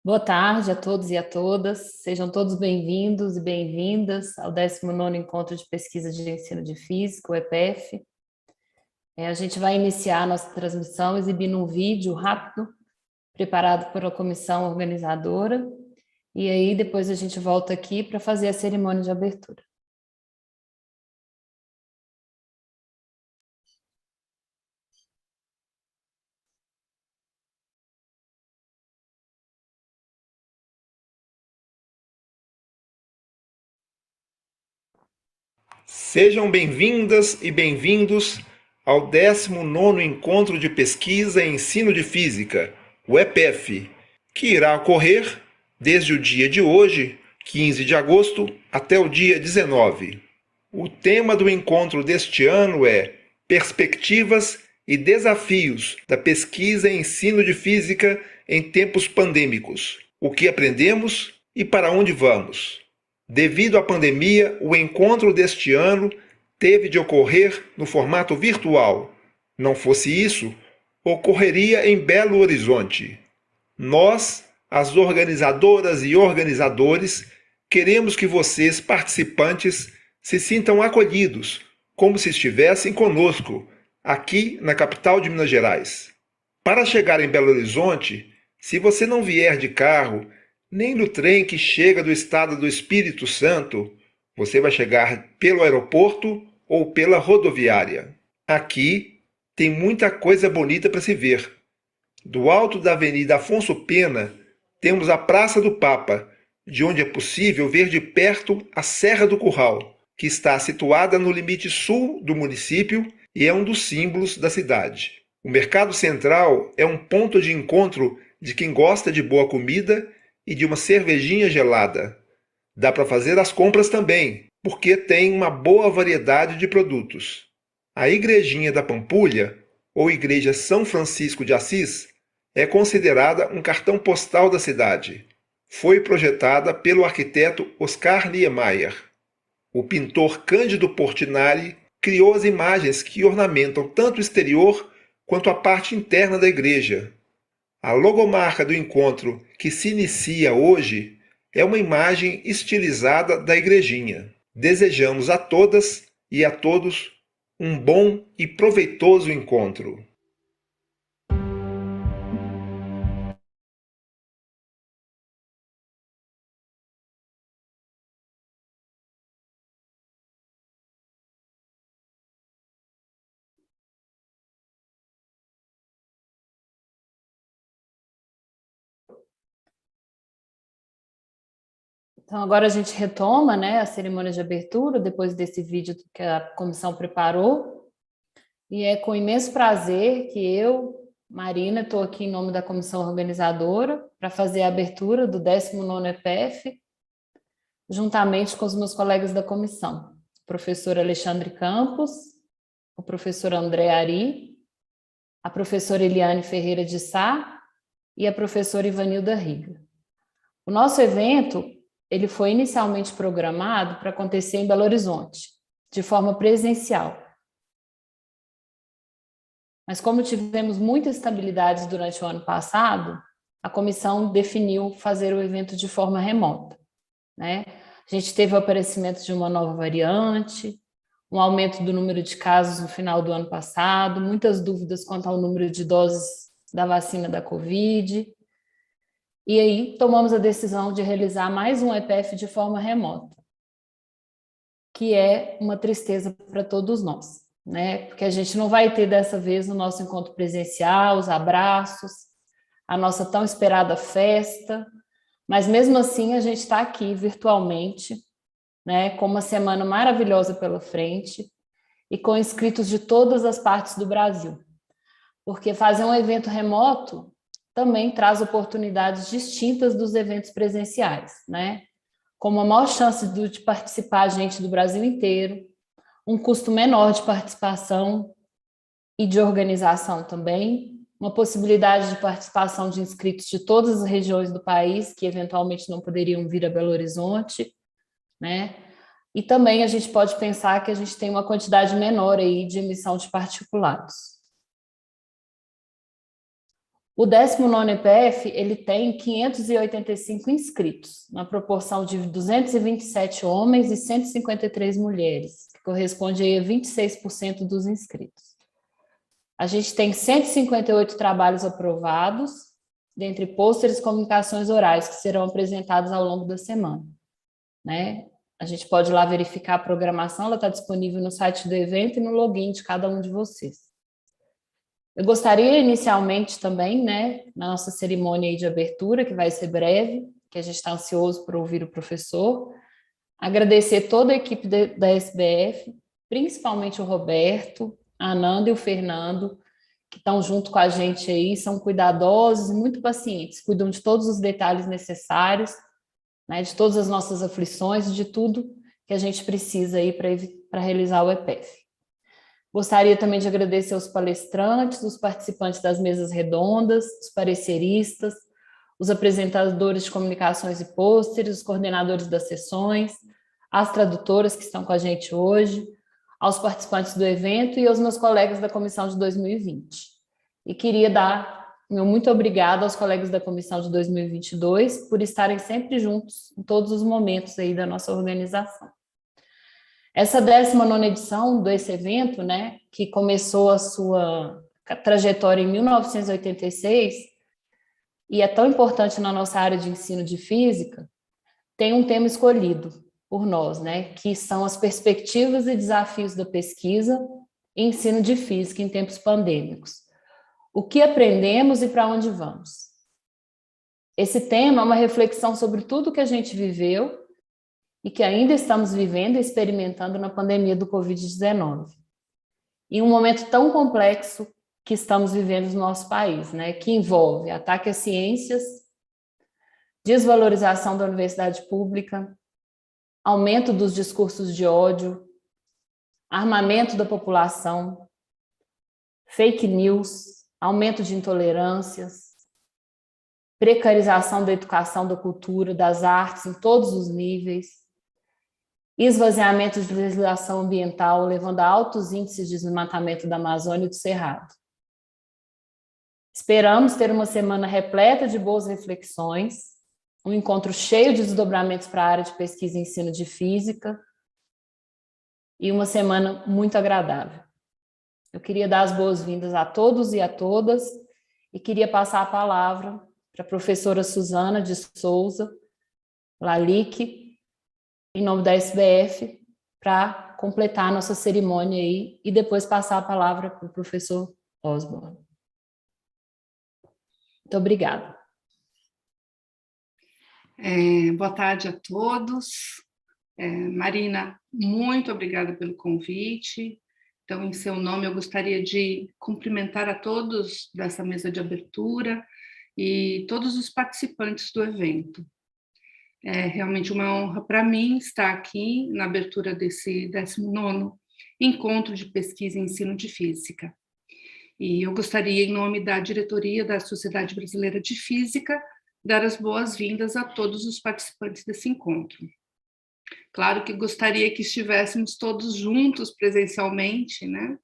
Boa tarde a todos e a todas, sejam todos bem-vindos e bem-vindas ao 19º Encontro de Pesquisa de Ensino de Física, o EPEF. A gente vai iniciar a nossa transmissão exibindo um vídeo rápido, preparado pela comissão organizadora, e aí depois a gente volta aqui para fazer a cerimônia de abertura. Sejam bem-vindas e bem-vindos ao 19º Encontro de Pesquisa e Ensino de Física, o EPEF, que irá ocorrer desde o dia de hoje, 15 de agosto, até o dia 19. O tema do encontro deste ano é Perspectivas e Desafios da Pesquisa e Ensino de Física em Tempos Pandêmicos. O que aprendemos e para onde vamos? Devido à pandemia, o encontro deste ano teve de ocorrer no formato virtual. Não fosse isso, ocorreria em Belo Horizonte. Nós, as organizadoras e organizadores, queremos que vocês, participantes, se sintam acolhidos, como se estivessem conosco, aqui na capital de Minas Gerais. Para chegar em Belo Horizonte, se você não vier de carro, nem no trem que chega do estado do Espírito Santo, você vai chegar pelo aeroporto ou pela rodoviária. Aqui tem muita coisa bonita para se ver. Do alto da Avenida Afonso Pena, temos a Praça do Papa, de onde é possível ver de perto a Serra do Curral, que está situada no limite sul do município e é um dos símbolos da cidade. O Mercado Central é um ponto de encontro de quem gosta de boa comida e de uma cervejinha gelada. Dá para fazer as compras também, porque tem uma boa variedade de produtos. A Igrejinha da Pampulha, ou Igreja São Francisco de Assis, é considerada um cartão postal da cidade. Foi projetada pelo arquiteto Oscar Niemeyer. O pintor Cândido Portinari criou as imagens que ornamentam tanto o exterior quanto a parte interna da igreja. A logomarca do encontro, que se inicia hoje, é uma imagem estilizada da igrejinha. Desejamos a todas e a todos um bom e proveitoso encontro. Então, agora a gente retoma, né, a cerimônia de abertura, depois desse vídeo que a comissão preparou. E é com imenso prazer que eu, Marina, estou aqui em nome da comissão organizadora para fazer a abertura do 19º EPEF, juntamente com os meus colegas da comissão, o professor Alexandre Campos, o professor André Ari, a professora Eliane Ferreira de Sá e a professora Ivanilda Riga. O nosso evento ele foi inicialmente programado para acontecer em Belo Horizonte, de forma presencial. Mas como tivemos muitas instabilidades durante o ano passado, a comissão definiu fazer o evento de forma remota, né? A gente teve o aparecimento de uma nova variante, um aumento do número de casos no final do ano passado, muitas dúvidas quanto ao número de doses da vacina da Covid. E aí tomamos a decisão de realizar mais um EPEF de forma remota, que é uma tristeza para todos nós, né? Porque a gente não vai ter dessa vez o nosso encontro presencial, os abraços, a nossa tão esperada festa, mas mesmo assim a gente está aqui virtualmente, né? Com uma semana maravilhosa pela frente e com inscritos de todas as partes do Brasil, porque fazer um evento remoto também traz oportunidades distintas dos eventos presenciais, né? Como a maior chance de participar gente do Brasil inteiro, um custo menor de participação e de organização também, uma possibilidade de participação de inscritos de todas as regiões do país que eventualmente não poderiam vir a Belo Horizonte, né? E também a gente pode pensar que a gente tem uma quantidade menor aí de emissão de particulados. O 19º EPEF, ele tem 585 inscritos, na proporção de 227 homens e 153 mulheres, que corresponde aí a 26% dos inscritos. A gente tem 158 trabalhos aprovados, dentre pôsteres e comunicações orais, que serão apresentados ao longo da semana, né? A gente pode ir lá verificar a programação, ela está disponível no site do evento e no login de cada um de vocês. Eu gostaria inicialmente também, né, na nossa cerimônia aí de abertura, que vai ser breve, que a gente está ansioso por ouvir o professor, agradecer toda a equipe da SBF, principalmente o Roberto, a Ananda e o Fernando, que estão junto com a gente aí, são cuidadosos e muito pacientes, cuidam de todos os detalhes necessários, né, de todas as nossas aflições, de tudo que a gente precisa aí para realizar o EPEF. Gostaria também de agradecer aos palestrantes, os participantes das mesas redondas, os pareceristas, os apresentadores de comunicações e pôsteres, os coordenadores das sessões, as tradutoras que estão com a gente hoje, aos participantes do evento e aos meus colegas da comissão de 2020. E queria dar meu muito obrigado aos colegas da comissão de 2022 por estarem sempre juntos em todos os momentos aí da nossa organização. Essa 19ª edição desse evento, né, que começou a sua trajetória em 1986 e é tão importante na nossa área de ensino de física, tem um tema escolhido por nós, né, que são as perspectivas e desafios da pesquisa e ensino de física em tempos pandêmicos. O que aprendemos e para onde vamos? Esse tema é uma reflexão sobre tudo que a gente viveu e que ainda estamos vivendo e experimentando na pandemia do Covid-19. Em um momento tão complexo que estamos vivendo no nosso país, né, que envolve ataque às ciências, desvalorização da universidade pública, aumento dos discursos de ódio, armamento da população, fake news, aumento de intolerâncias, precarização da educação, da cultura, das artes em todos os níveis, esvaziamento de legislação ambiental, levando a altos índices de desmatamento da Amazônia e do Cerrado. Esperamos ter uma semana repleta de boas reflexões, um encontro cheio de desdobramentos para a área de pesquisa e ensino de física e uma semana muito agradável. Eu queria dar as boas-vindas a todos e a todas e queria passar a palavra para a professora Suzana de Souza Lalique, em nome da SBF, para completar a nossa cerimônia aí e depois passar a palavra para o professor Osborne. Muito obrigada. Boa tarde a todos. Marina, muito obrigada pelo convite. Então, em seu nome, eu gostaria de cumprimentar a todos dessa mesa de abertura e todos os participantes do evento. É realmente uma honra para mim estar aqui na abertura desse 19º Encontro de Pesquisa e Ensino de Física. E eu gostaria, em nome da diretoria da Sociedade Brasileira de Física, dar as boas-vindas a todos os participantes desse encontro. Claro que gostaria que estivéssemos todos juntos presencialmente, né?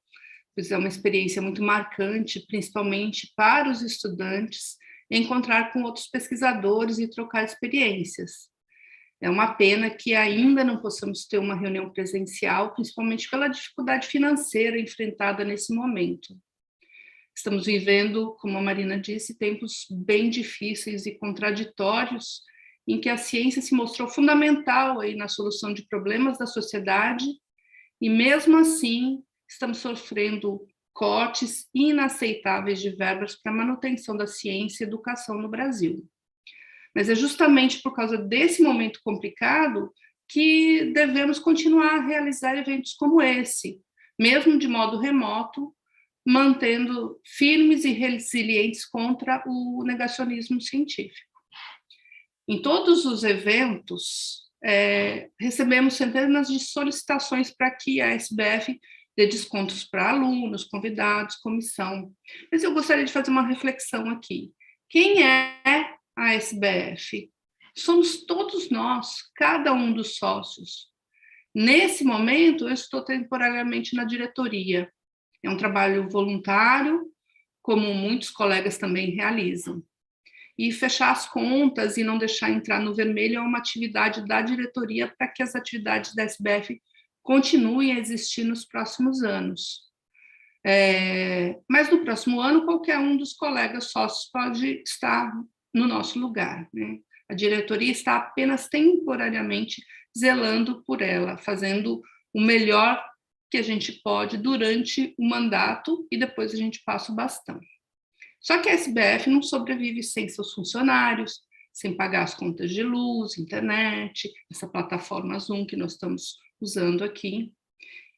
Pois é uma experiência muito marcante, principalmente para os estudantes, encontrar com outros pesquisadores e trocar experiências. É uma pena que ainda não possamos ter uma reunião presencial, principalmente pela dificuldade financeira enfrentada nesse momento. Estamos vivendo, como a Marina disse, tempos bem difíceis e contraditórios, em que a ciência se mostrou fundamental aí na solução de problemas da sociedade, e mesmo assim estamos sofrendo cortes inaceitáveis de verbas para a manutenção da ciência e educação no Brasil. Mas é justamente por causa desse momento complicado que devemos continuar a realizar eventos como esse, mesmo de modo remoto, mantendo firmes e resilientes contra o negacionismo científico. Em todos os eventos, recebemos centenas de solicitações para que a SBF dê descontos para alunos, convidados, comissão. Mas eu gostaria de fazer uma reflexão aqui. Quem é a SBF? Somos todos nós, cada um dos sócios. Nesse momento, eu estou temporariamente na diretoria. É um trabalho voluntário, como muitos colegas também realizam. E fechar as contas e não deixar entrar no vermelho é uma atividade da diretoria para que as atividades da SBF continuem a existir nos próximos anos. Mas no próximo ano, qualquer um dos colegas sócios pode estar no nosso lugar, né? A diretoria está apenas temporariamente zelando por ela, fazendo o melhor que a gente pode durante o mandato e depois a gente passa o bastão. Só que a SBF não sobrevive sem seus funcionários, sem pagar as contas de luz, internet, essa plataforma Zoom que nós estamos usando aqui.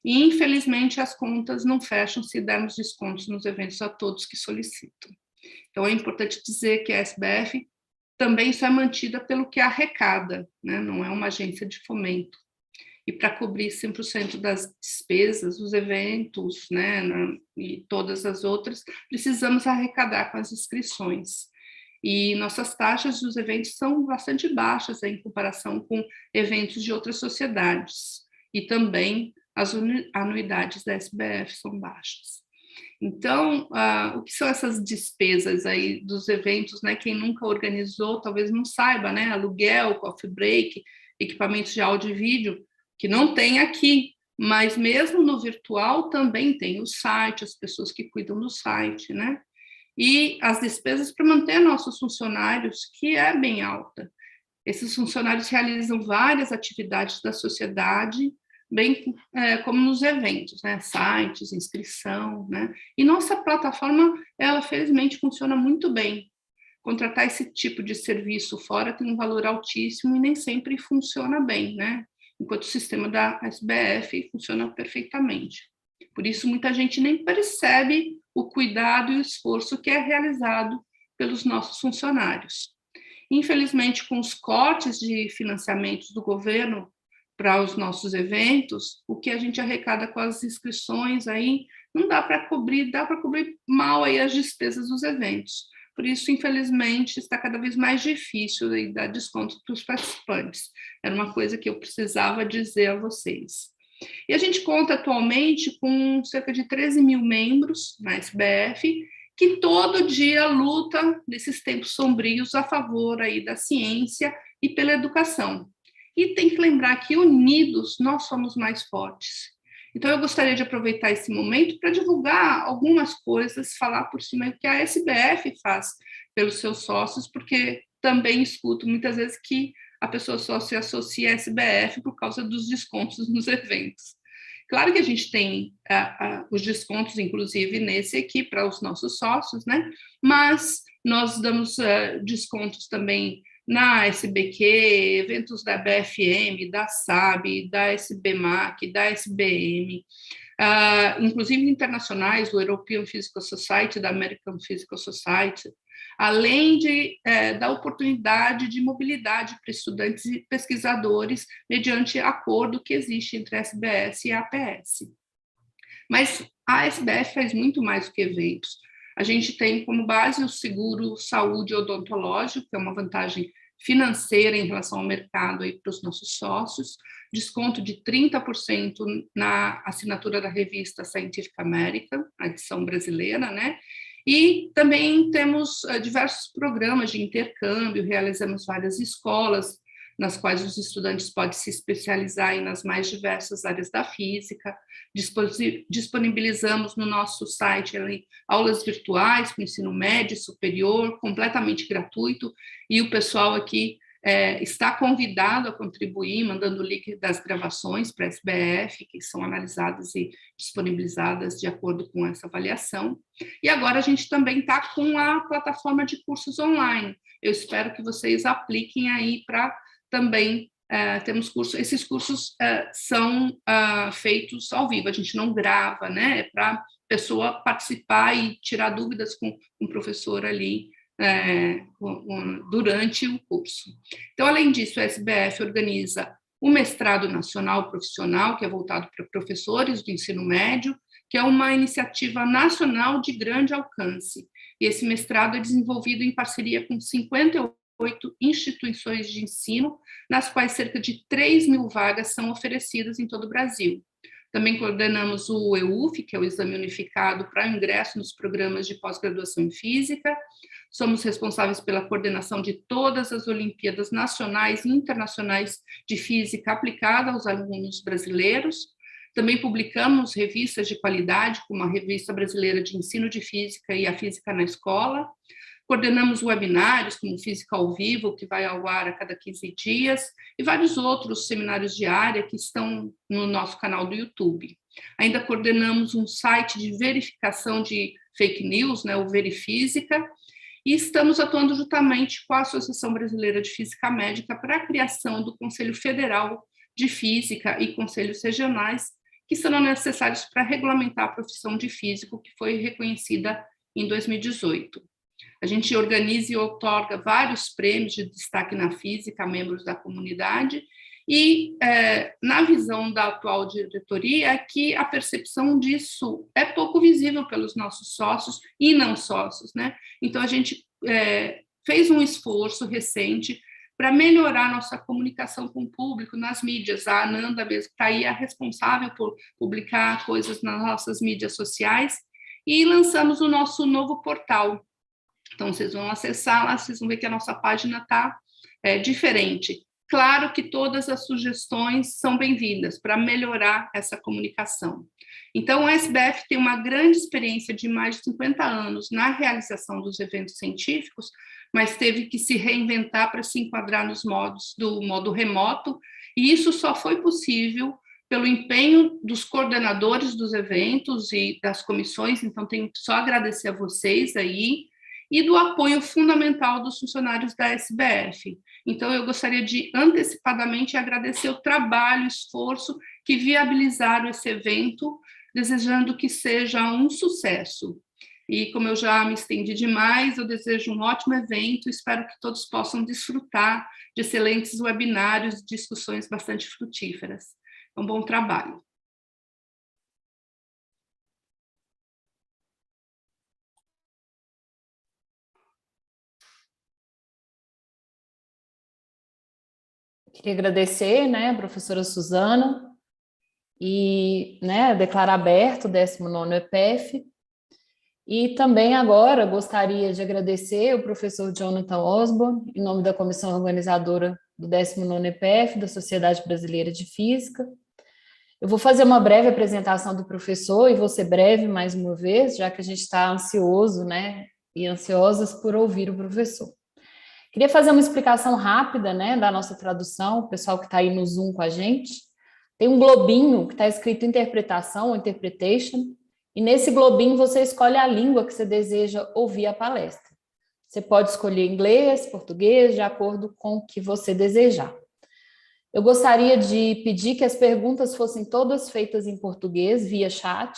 E, infelizmente, as contas não fecham se dermos descontos nos eventos a todos que solicitam. Então, é importante dizer que a SBF também só é mantida pelo que arrecada, né? Não é uma agência de fomento. E para cobrir 100% das despesas, os eventos, né, e todas as outras, precisamos arrecadar com as inscrições. E nossas taxas dos eventos são bastante baixas em comparação com eventos de outras sociedades. E também as anuidades da SBF são baixas. Então, o que são essas despesas aí dos eventos, né? Quem nunca organizou talvez não saiba, né? Aluguel, coffee break, equipamentos de áudio e vídeo, que não tem aqui, mas mesmo no virtual também tem o site, as pessoas que cuidam do site, né? E as despesas para manter nossos funcionários, que é bem alta. Esses funcionários realizam várias atividades da sociedade, bem como nos eventos, né? Sites, inscrição, né? E nossa plataforma, ela felizmente funciona muito bem. Contratar esse tipo de serviço fora tem um valor altíssimo e nem sempre funciona bem, né? Enquanto o sistema da SBF funciona perfeitamente. Por isso, muita gente nem percebe o cuidado e o esforço que é realizado pelos nossos funcionários. Infelizmente, com os cortes de financiamentos do governo para os nossos eventos, o que a gente arrecada com as inscrições aí não dá para cobrir, dá para cobrir mal aí as despesas dos eventos. Por isso, infelizmente, está cada vez mais difícil dar desconto para os participantes. Era uma coisa que eu precisava dizer a vocês. E a gente conta atualmente com cerca de 13 mil membros na SBF, que todo dia luta nesses tempos sombrios a favor aí da ciência e pela educação. E tem que lembrar que unidos nós somos mais fortes. Então eu gostaria de aproveitar esse momento para divulgar algumas coisas, falar por cima o que a SBF faz pelos seus sócios, porque também escuto muitas vezes que a pessoa só se associa à SBF por causa dos descontos nos eventos. Claro que a gente tem os descontos, inclusive, nesse aqui para os nossos sócios, né? Mas nós damos descontos também na SBQ, eventos da BFM, da SAB, da SBMAC, da SBM, inclusive internacionais, do European Physical Society, da American Physical Society, além de dar oportunidade de mobilidade para estudantes e pesquisadores mediante acordo que existe entre a SBS e a APS. Mas a SBF faz muito mais do que eventos. A gente tem como base o seguro saúde odontológico, que é uma vantagem financeira em relação ao mercado aí para os nossos sócios, desconto de 30% na assinatura da revista Scientific American, a edição brasileira, né? E também temos diversos programas de intercâmbio, realizamos várias escolas, nas quais os estudantes podem se especializar nas mais diversas áreas da física. Disponibilizamos no nosso site ali, aulas virtuais para o ensino médio e superior, completamente gratuito, e o pessoal aqui está convidado a contribuir, mandando o link das gravações para a SBF, que são analisadas e disponibilizadas de acordo com essa avaliação. E agora a gente também está com a plataforma de cursos online. Eu espero que vocês apliquem aí para também temos cursos. Esses cursos são feitos ao vivo, a gente não grava, né? É para a pessoa participar e tirar dúvidas com o professor ali durante o curso. Então, além disso, a SBF organiza o mestrado nacional profissional, que é voltado para professores do ensino médio, que é uma iniciativa nacional de grande alcance. E esse mestrado é desenvolvido em parceria com 58 instituições de ensino, nas quais cerca de 3 mil vagas são oferecidas em todo o Brasil. Também coordenamos o EUF, que é o Exame Unificado para o Ingresso nos Programas de Pós-Graduação em Física. Somos responsáveis pela coordenação de todas as Olimpíadas Nacionais e Internacionais de Física aplicada aos alunos brasileiros. Também publicamos revistas de qualidade, como a Revista Brasileira de Ensino de Física e a Física na Escola. Coordenamos webinários, como Física ao Vivo, que vai ao ar a cada 15 dias, e vários outros seminários de área que estão no nosso canal do YouTube. Ainda coordenamos um site de verificação de fake news, o Verifísica, e estamos atuando juntamente com a Associação Brasileira de Física Médica para a criação do Conselho Federal de Física e conselhos regionais, que serão necessários para regulamentar a profissão de físico, que foi reconhecida em 2018. A gente organiza e outorga vários prêmios de destaque na física a membros da comunidade e, na visão da atual diretoria, é que a percepção disso é pouco visível pelos nossos sócios e não sócios, né? Então, a gente fez um esforço recente para melhorar nossa comunicação com o público nas mídias. A Ananda mesmo está aí, é responsável por publicar coisas nas nossas mídias sociais, e lançamos o nosso novo portal. Então, vocês vão acessar lá, vocês vão ver que a nossa página está diferente. Claro que todas as sugestões são bem-vindas para melhorar essa comunicação. Então, o SBF tem uma grande experiência de mais de 50 anos na realização dos eventos científicos, mas teve que se reinventar para se enquadrar nos modos do modo remoto, e isso só foi possível pelo empenho dos coordenadores dos eventos e das comissões, então tenho que só agradecer a vocês aí, e do apoio fundamental dos funcionários da SBF. Então, eu gostaria de antecipadamente agradecer o trabalho, o esforço que viabilizaram esse evento, desejando que seja um sucesso. E como eu já me estendi demais, eu desejo um ótimo evento, espero que todos possam desfrutar de excelentes webinários, discussões bastante frutíferas. Um bom trabalho. Queria agradecer, a professora Suzana, e declarar aberto o 19º EPEF. E também agora gostaria de agradecer o professor Jonhatan Osborne, em nome da comissão organizadora do 19º EPEF, da Sociedade Brasileira de Física. Eu vou fazer uma breve apresentação do professor, e vou ser breve mais uma vez, já que a gente está ansioso, e ansiosas por ouvir o professor. Queria fazer uma explicação rápida, da nossa tradução, o pessoal que está aí no Zoom com a gente. Tem um globinho que está escrito interpretação ou interpretation, e nesse globinho você escolhe a língua que você deseja ouvir a palestra. Você pode escolher inglês, português, de acordo com o que você desejar. Eu gostaria de pedir que as perguntas fossem todas feitas em português, via chat.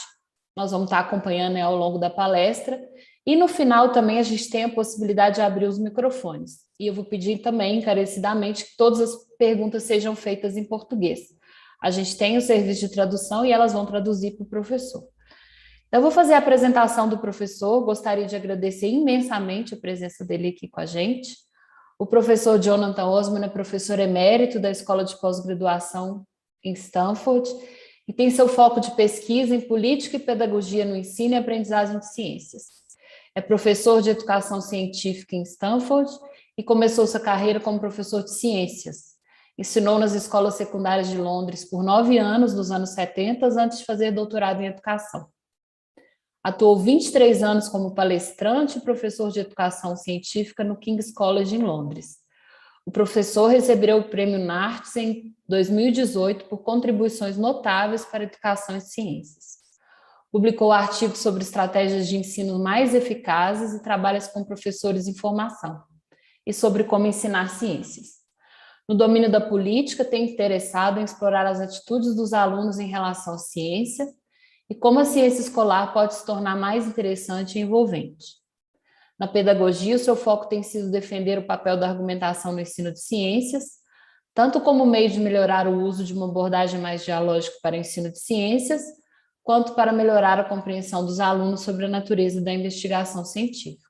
Nós vamos estar acompanhando ao longo da palestra. E no final também a gente tem a possibilidade de abrir os microfones. E eu vou pedir também encarecidamente que todas as perguntas sejam feitas em português. A gente tem o serviço de tradução e elas vão traduzir para o professor. Então, eu vou fazer a apresentação do professor, gostaria de agradecer imensamente a presença dele aqui com a gente. O professor Jonhatan Osborne é professor emérito da Escola de Pós-Graduação em Stanford e tem seu foco de pesquisa em política e pedagogia no ensino e aprendizagem de ciências. É professor de educação científica em Stanford e começou sua carreira como professor de ciências. Ensinou nas escolas secundárias de Londres por 9 anos, nos anos 70, antes de fazer doutorado em educação. Atuou 23 anos como palestrante e professor de educação científica no King's College, em Londres. O professor recebeu o prêmio NARTS em 2018 por contribuições notáveis para a educação e ciências. Publicou artigos sobre estratégias de ensino mais eficazes e trabalha com professores em formação, e sobre como ensinar ciências. No domínio da política, tem interessado em explorar as atitudes dos alunos em relação à ciência e como a ciência escolar pode se tornar mais interessante e envolvente. Na pedagogia, o seu foco tem sido defender o papel da argumentação no ensino de ciências, tanto como meio de melhorar o uso de uma abordagem mais dialógica para o ensino de ciências, quanto para melhorar a compreensão dos alunos sobre a natureza da investigação científica.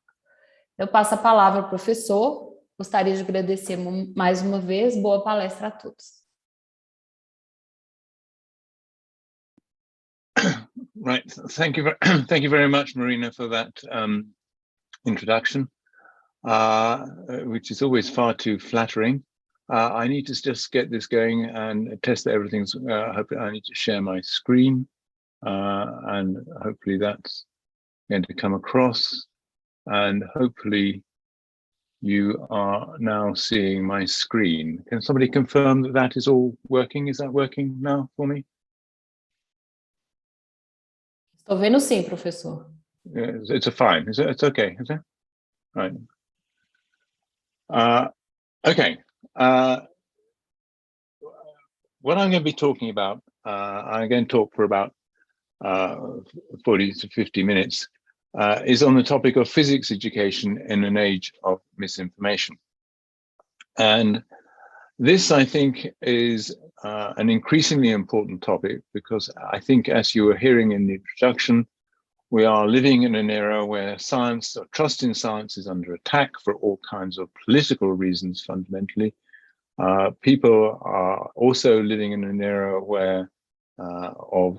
Eu passo a palavra ao professor. Gostaria de agradecer mais uma vez. Boa palestra a todos. Right. Thank you. Thank you very much, Marina, for that introduction, which is always far too flattering. I need to just get this going and test that everything's. I need to share my screen, and hopefully that's going to come across. And hopefully you are now seeing my screen. Can somebody confirm that that is all working? Is that working now for me? Estou vendo sim, professor. It's a fine. It's okay, is it? Right. Okay. What I'm going to be talking about, I'm going to talk for about 40 to 50 minutes, is on the topic of physics education in an age of misinformation. And this, I think, is an increasingly important topic because I think, as you were hearing in the introduction, we are living in an era where science, or trust in science, is under attack for all kinds of political reasons, fundamentally. People are also living in an era where of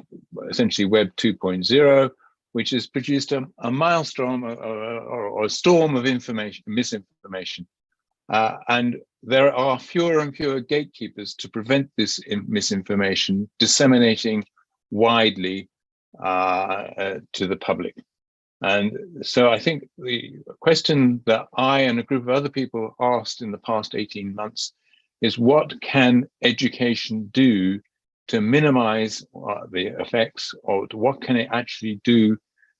essentially Web 2.0, which has produced a maelstrom or a storm of information, misinformation. And there are fewer and fewer gatekeepers to prevent this misinformation disseminating widely to the public. And so I think the question that I and a group of other people asked in the past 18 months is, what can education do to minimize the effects, or what can it actually do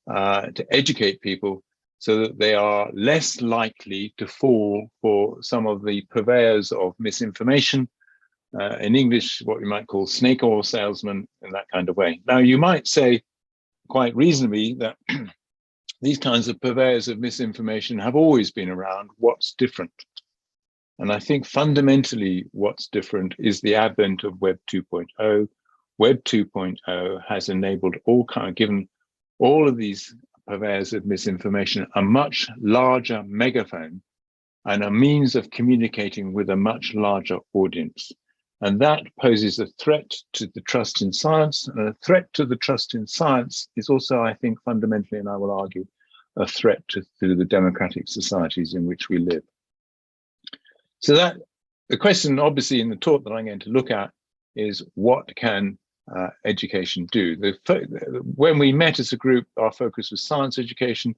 to educate people so that they are less likely to fall for some of the purveyors of misinformation, in English, what we might call snake oil salesmen, in that kind of way. Now, you might say quite reasonably that these kinds of purveyors of misinformation have always been around. What's different? And I think fundamentally what's different is the advent of Web 2.0. Web 2.0 has enabled given all of these purveyors of misinformation a much larger megaphone and a means of communicating with a much larger audience. And that poses a threat to the trust in science. And a threat to the trust in science is also, I think, fundamentally, and I will argue, a threat to the democratic societies in which we live. So that the question, obviously, in the talk that I'm going to look at is, what can education do? When we met as a group, our focus was science education.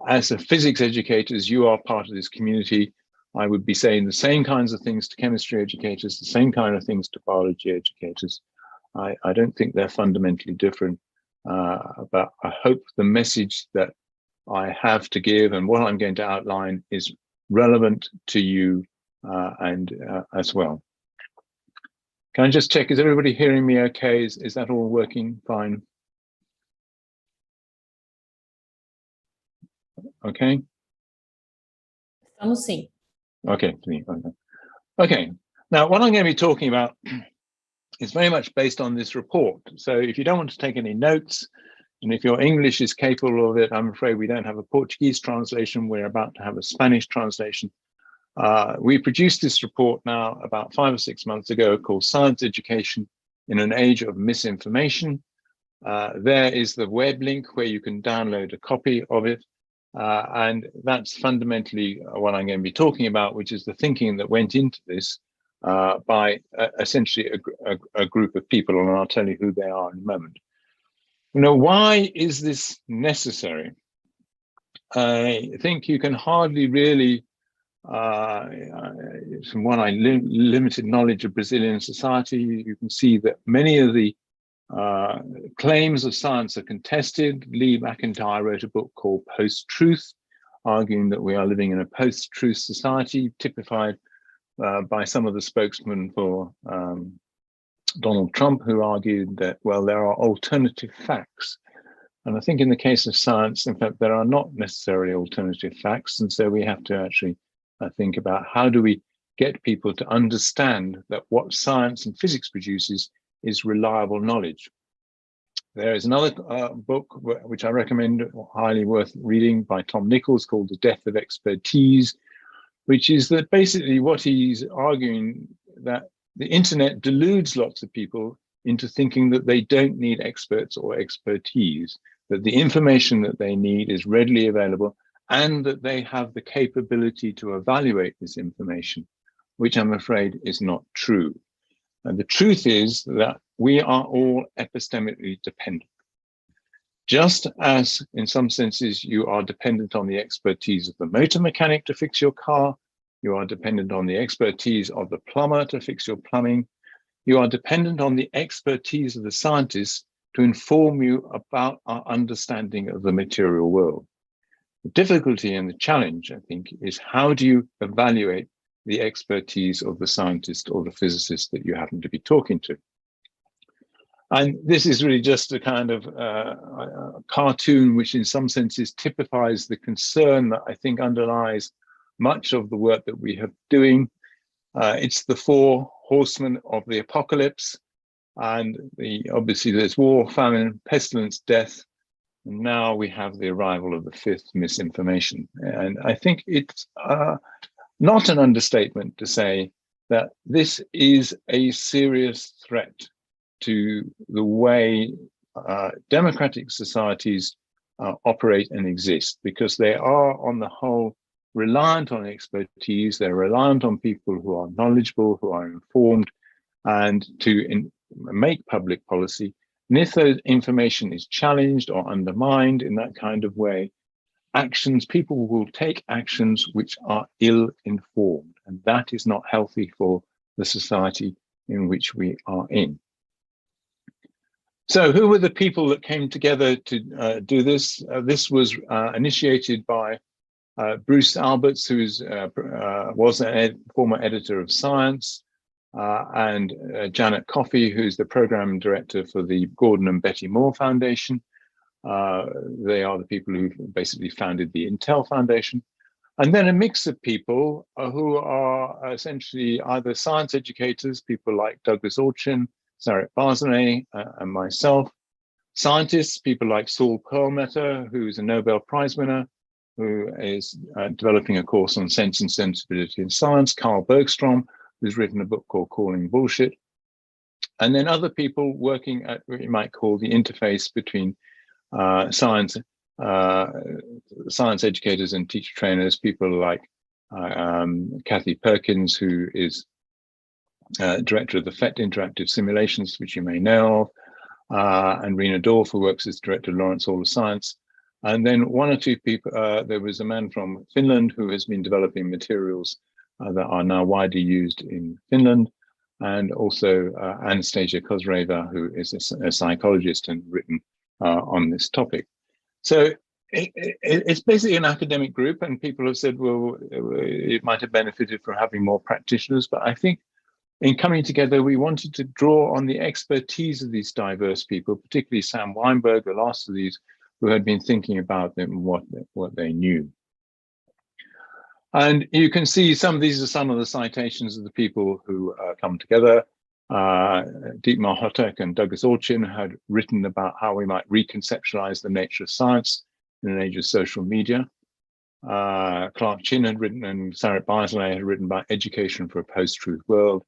As a physics educators, you are part of this community. I would be saying the same kinds of things to chemistry educators, the same kind of things to biology educators. I don't think they're fundamentally different, but I hope the message that I have to give and what I'm going to outline is relevant to you and as well. Can I just check, is everybody hearing me okay? Is that all working fine? Okay. Estamos sim. Okay. Okay. Now, what I'm going to be talking about is very much based on this report. So if you don't want to take any notes, and if your English is capable of it, I'm afraid we don't have a Portuguese translation. We're about to have a Spanish translation. We produced this report now about 5 or 6 months ago called Science Education in an Age of Misinformation. There is the web link where you can download a copy of it. And that's fundamentally what I'm going to be talking about, which is the thinking that went into this by essentially a group of people, and I'll tell you who they are in a moment. You know, why is this necessary? I think you can hardly really, from what I limited knowledge of Brazilian society, you can see that many of the claims of science are contested. Lee McIntyre wrote a book called Post-Truth, arguing that we are living in a post-truth society, typified by some of the spokesmen for Donald Trump, who argued that, well, there are alternative facts. And I think in the case of science, in fact, there are not necessarily alternative facts. And so we have to actually think about, how do we get people to understand that what science and physics produces is reliable knowledge. There is another book which I recommend, highly worth reading, by Tom Nichols, called The Death of Expertise, which is that basically what he's arguing, that the internet deludes lots of people into thinking that they don't need experts or expertise, that the information that they need is readily available, and that they have the capability to evaluate this information, which I'm afraid is not true. And the truth is that we are all epistemically dependent. Just as in some senses you are dependent on the expertise of the motor mechanic to fix your car, you are dependent on the expertise of the plumber to fix your plumbing, you are dependent on the expertise of the scientists to inform you about our understanding of the material world. The difficulty and the challenge, I think, is how do you evaluate the expertise of the scientist or the physicist that you happen to be talking to? And this is really just a kind of cartoon which in some senses typifies the concern that I think underlies much of the work that we have doing. It's the four horsemen of the apocalypse, and obviously there's war, famine, pestilence, death, and now we have the arrival of the fifth, misinformation. And I think it's not an understatement to say that this is a serious threat to the way democratic societies operate and exist, because they are on the whole reliant on expertise, they're reliant on people who are knowledgeable, who are informed, and to make public policy. And if the information is challenged or undermined in that kind of way, people will take actions which are ill-informed, and that is not healthy for the society in which we are in. So who were the people that came together to do this? This was initiated by Bruce Alberts, who was a former editor of Science, and Janet Coffey, who's the program director for the Gordon and Betty Moore Foundation. They are the people who basically founded the Intel Foundation. And then a mix of people who are essentially either science educators, people like Douglas Orchin, Sarit Barzané, and myself, scientists, people like Saul Perlmutter, who is a Nobel Prize winner, who is developing a course on sense and sensibility in science, Carl Bergstrom, who's written a book called Calling Bullshit, and then other people working at what you might call the interface between science educators and teacher trainers, people like Kathy Perkins, who is director of the PhET Interactive Simulations, which you may know of, and Rena Dorf, who works as director of Lawrence Hall of Science. And then one or two people, there was a man from Finland who has been developing materials that are now widely used in Finland, and also Anastasia Kozreva, who is a psychologist and written on this topic. So it's basically an academic group, and people have said, well, it might have benefited from having more practitioners, but I think in coming together, we wanted to draw on the expertise of these diverse people, particularly Sam Weinberg, the last of these, who had been thinking about them and what they knew. And you can see these are some of the citations of the people who come together. Dietmar Hotek and Douglas Orchin had written about how we might reconceptualize the nature of science in an age of social media. Clark Chin had written, and Sarit Barzané had written about education for a post-truth world.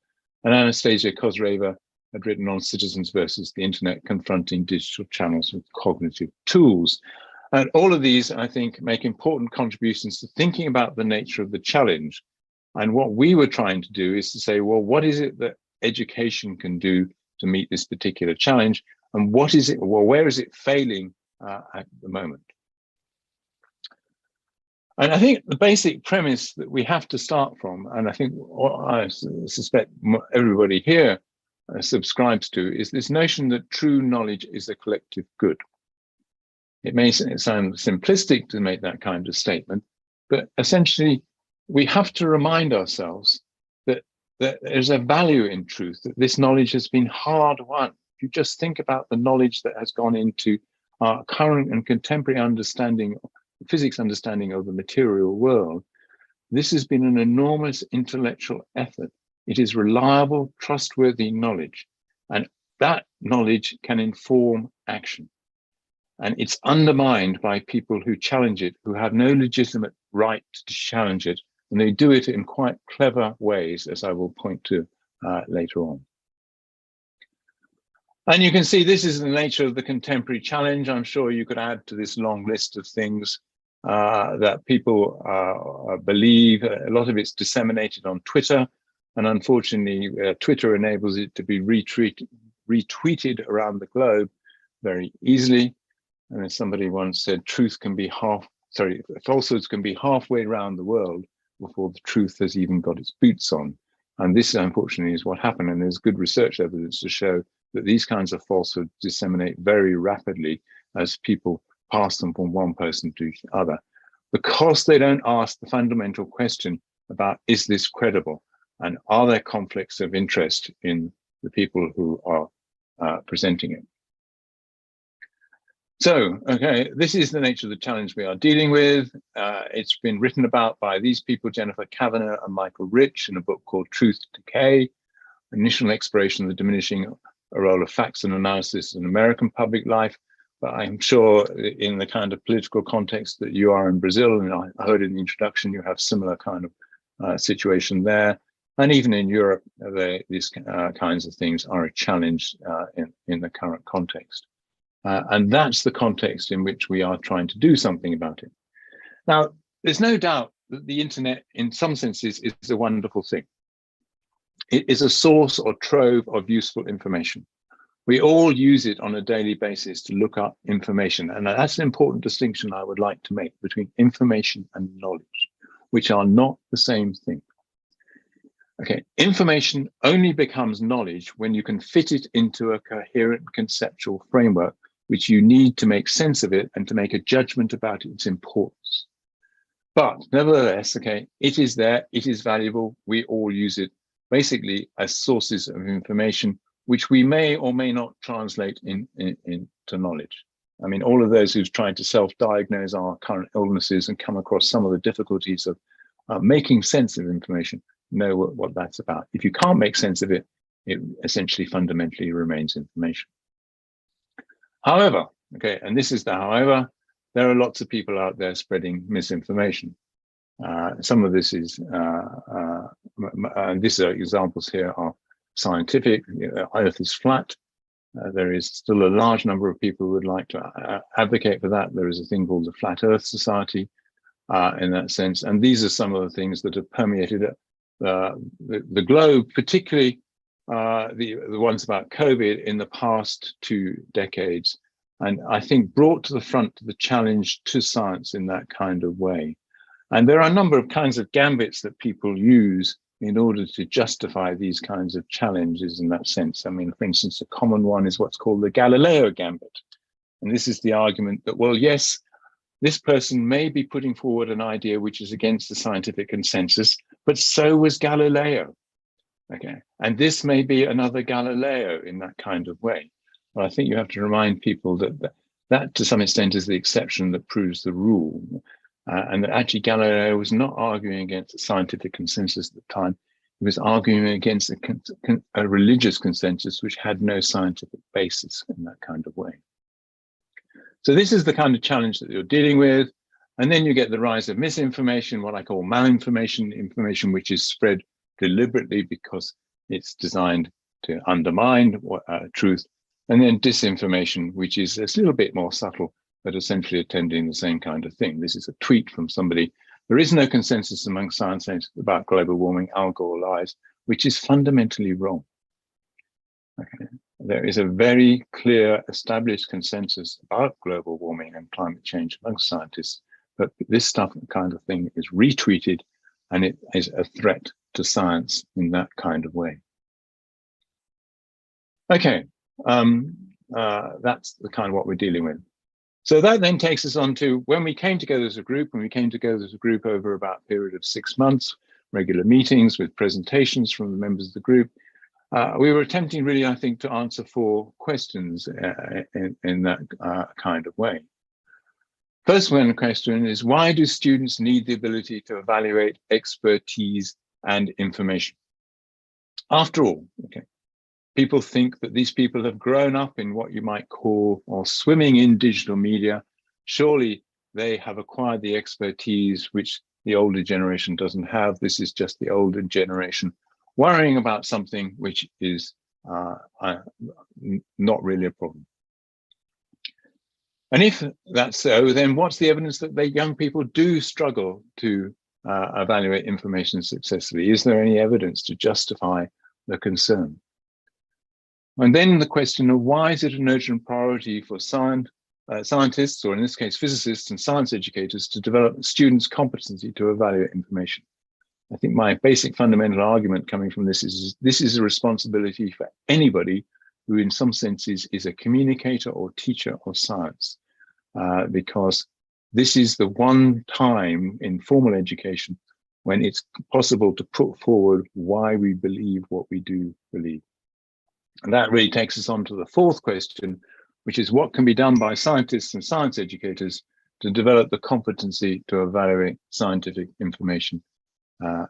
And Anastasia Kozreva had written on citizens versus the internet, confronting digital channels with cognitive tools. And all of these, I think, make important contributions to thinking about the nature of the challenge. And what we were trying to do is to say, well, what is it that education can do to meet this particular challenge? And what is it, well, where is it failing at the moment? And I think the basic premise that we have to start from, and I think what I suspect everybody here subscribes to, is this notion that true knowledge is a collective good. It may sound simplistic to make that kind of statement, but essentially we have to remind ourselves that there's a value in truth, that this knowledge has been hard won. If you just think about the knowledge that has gone into our current and contemporary understanding, physics understanding of the material world, this has been an enormous intellectual effort. It is reliable, trustworthy knowledge, and that knowledge can inform action. And it's undermined by people who challenge it, who have no legitimate right to challenge it, and they do it in quite clever ways, as I will point to later on. And you can see this is the nature of the contemporary challenge. I'm sure you could add to this long list of things that people believe. A lot of it's disseminated on Twitter, and unfortunately, Twitter enables it to be retweeted around the globe very easily. And as somebody once said, falsehoods can be halfway around the world before the truth has even got its boots on. And this, unfortunately, is what happened. And there's good research evidence to show that these kinds of falsehoods disseminate very rapidly as people pass them from one person to the other, because they don't ask the fundamental question about, is this credible? And are there conflicts of interest in the people who are presenting it? So, okay, this is the nature of the challenge we are dealing with. It's been written about by these people, Jennifer Kavanagh and Michael Rich, in a book called Truth Decay, Initial Exploration of the Diminishing Role of Facts and Analysis in American Public Life. But I'm sure in the kind of political context that you are in Brazil, and I heard in the introduction, you have similar kind of situation there. And even in Europe, these kinds of things are a challenge in the current context. And that's the context in which we are trying to do something about it. Now, there's no doubt that the internet, in some senses, is a wonderful thing. It is a source or trove of useful information. We all use it on a daily basis to look up information. And that's an important distinction I would like to make between information and knowledge, which are not the same thing. Okay, information only becomes knowledge when you can fit it into a coherent conceptual framework, which you need to make sense of it and to make a judgment about its importance. But nevertheless, okay, it is there, it is valuable, we all use it basically as sources of information, which we may or may not translate into knowledge. I mean, all of those who've tried to self-diagnose our current illnesses and come across some of the difficulties of making sense of information know what that's about. If you can't make sense of it, it essentially fundamentally remains information. However, okay, and this is the however, there are lots of people out there spreading misinformation. Some of this is, these are examples here are scientific. Earth is flat. There is still a large number of people who would like to advocate for that. There is a thing called the Flat Earth Society in that sense. And these are some of the things that have permeated the globe, particularly the ones about COVID in the past 2 decades. And I think brought to the front the challenge to science in that kind of way. And there are a number of kinds of gambits that people use in order to justify these kinds of challenges in that sense. I mean, for instance, a common one is what's called the Galileo Gambit. And this is the argument that, well, yes, this person may be putting forward an idea which is against the scientific consensus, but so was Galileo. Okay, and this may be another Galileo in that kind of way. Well, I think you have to remind people that to some extent is the exception that proves the rule. And that actually Galileo was not arguing against a scientific consensus at the time. He was arguing against a religious consensus which had no scientific basis in that kind of way. So this is the kind of challenge that you're dealing with. And then you get the rise of misinformation, what I call malinformation, information which is spread deliberately because it's designed to undermine truth. And then disinformation, which is a little bit more subtle, but essentially attending the same kind of thing. This is a tweet from somebody. There is no consensus among scientists about global warming, Al Gore lies, which is fundamentally wrong. Okay. There is a very clear established consensus about global warming and climate change among scientists, but this kind of thing is retweeted and it is a threat to science in that kind of way. Okay, that's the kind of what we're dealing with. So that then takes us on to when we came together as a group, over about a period of 6 months, regular meetings with presentations from the members of the group. We were attempting really, I think, to answer 4 questions in that kind of way. First one question is, why do students need the ability to evaluate expertise and information? After all, okay, people think that these people have grown up in what you might call, or swimming in digital media. Surely they have acquired the expertise which the older generation doesn't have. This is just the older generation worrying about something which is not really a problem. And if that's so, then what's the evidence that young people do struggle to evaluate information successfully? Is there any evidence to justify the concern? And then the question of why is it an urgent priority for scientists, or in this case, physicists and science educators, to develop students' competency to evaluate information? I think my basic fundamental argument coming from this is a responsibility for anybody who in some sense is a communicator or teacher of science, because this is the one time in formal education when it's possible to put forward why we believe what we do believe. And that really takes us on to the fourth question, which is what can be done by scientists and science educators to develop the competency to evaluate scientific information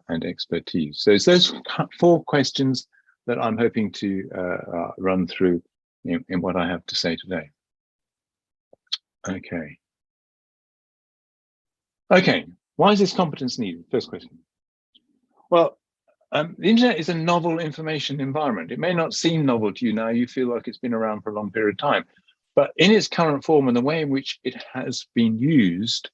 and expertise. So it's those four questions that I'm hoping to run through in what I have to say today. Okay, why is this competence needed? First question. Well, the internet is a novel information environment. It may not seem novel to you now. You feel like it's been around for a long period of time. But in its current form and the way in which it has been used,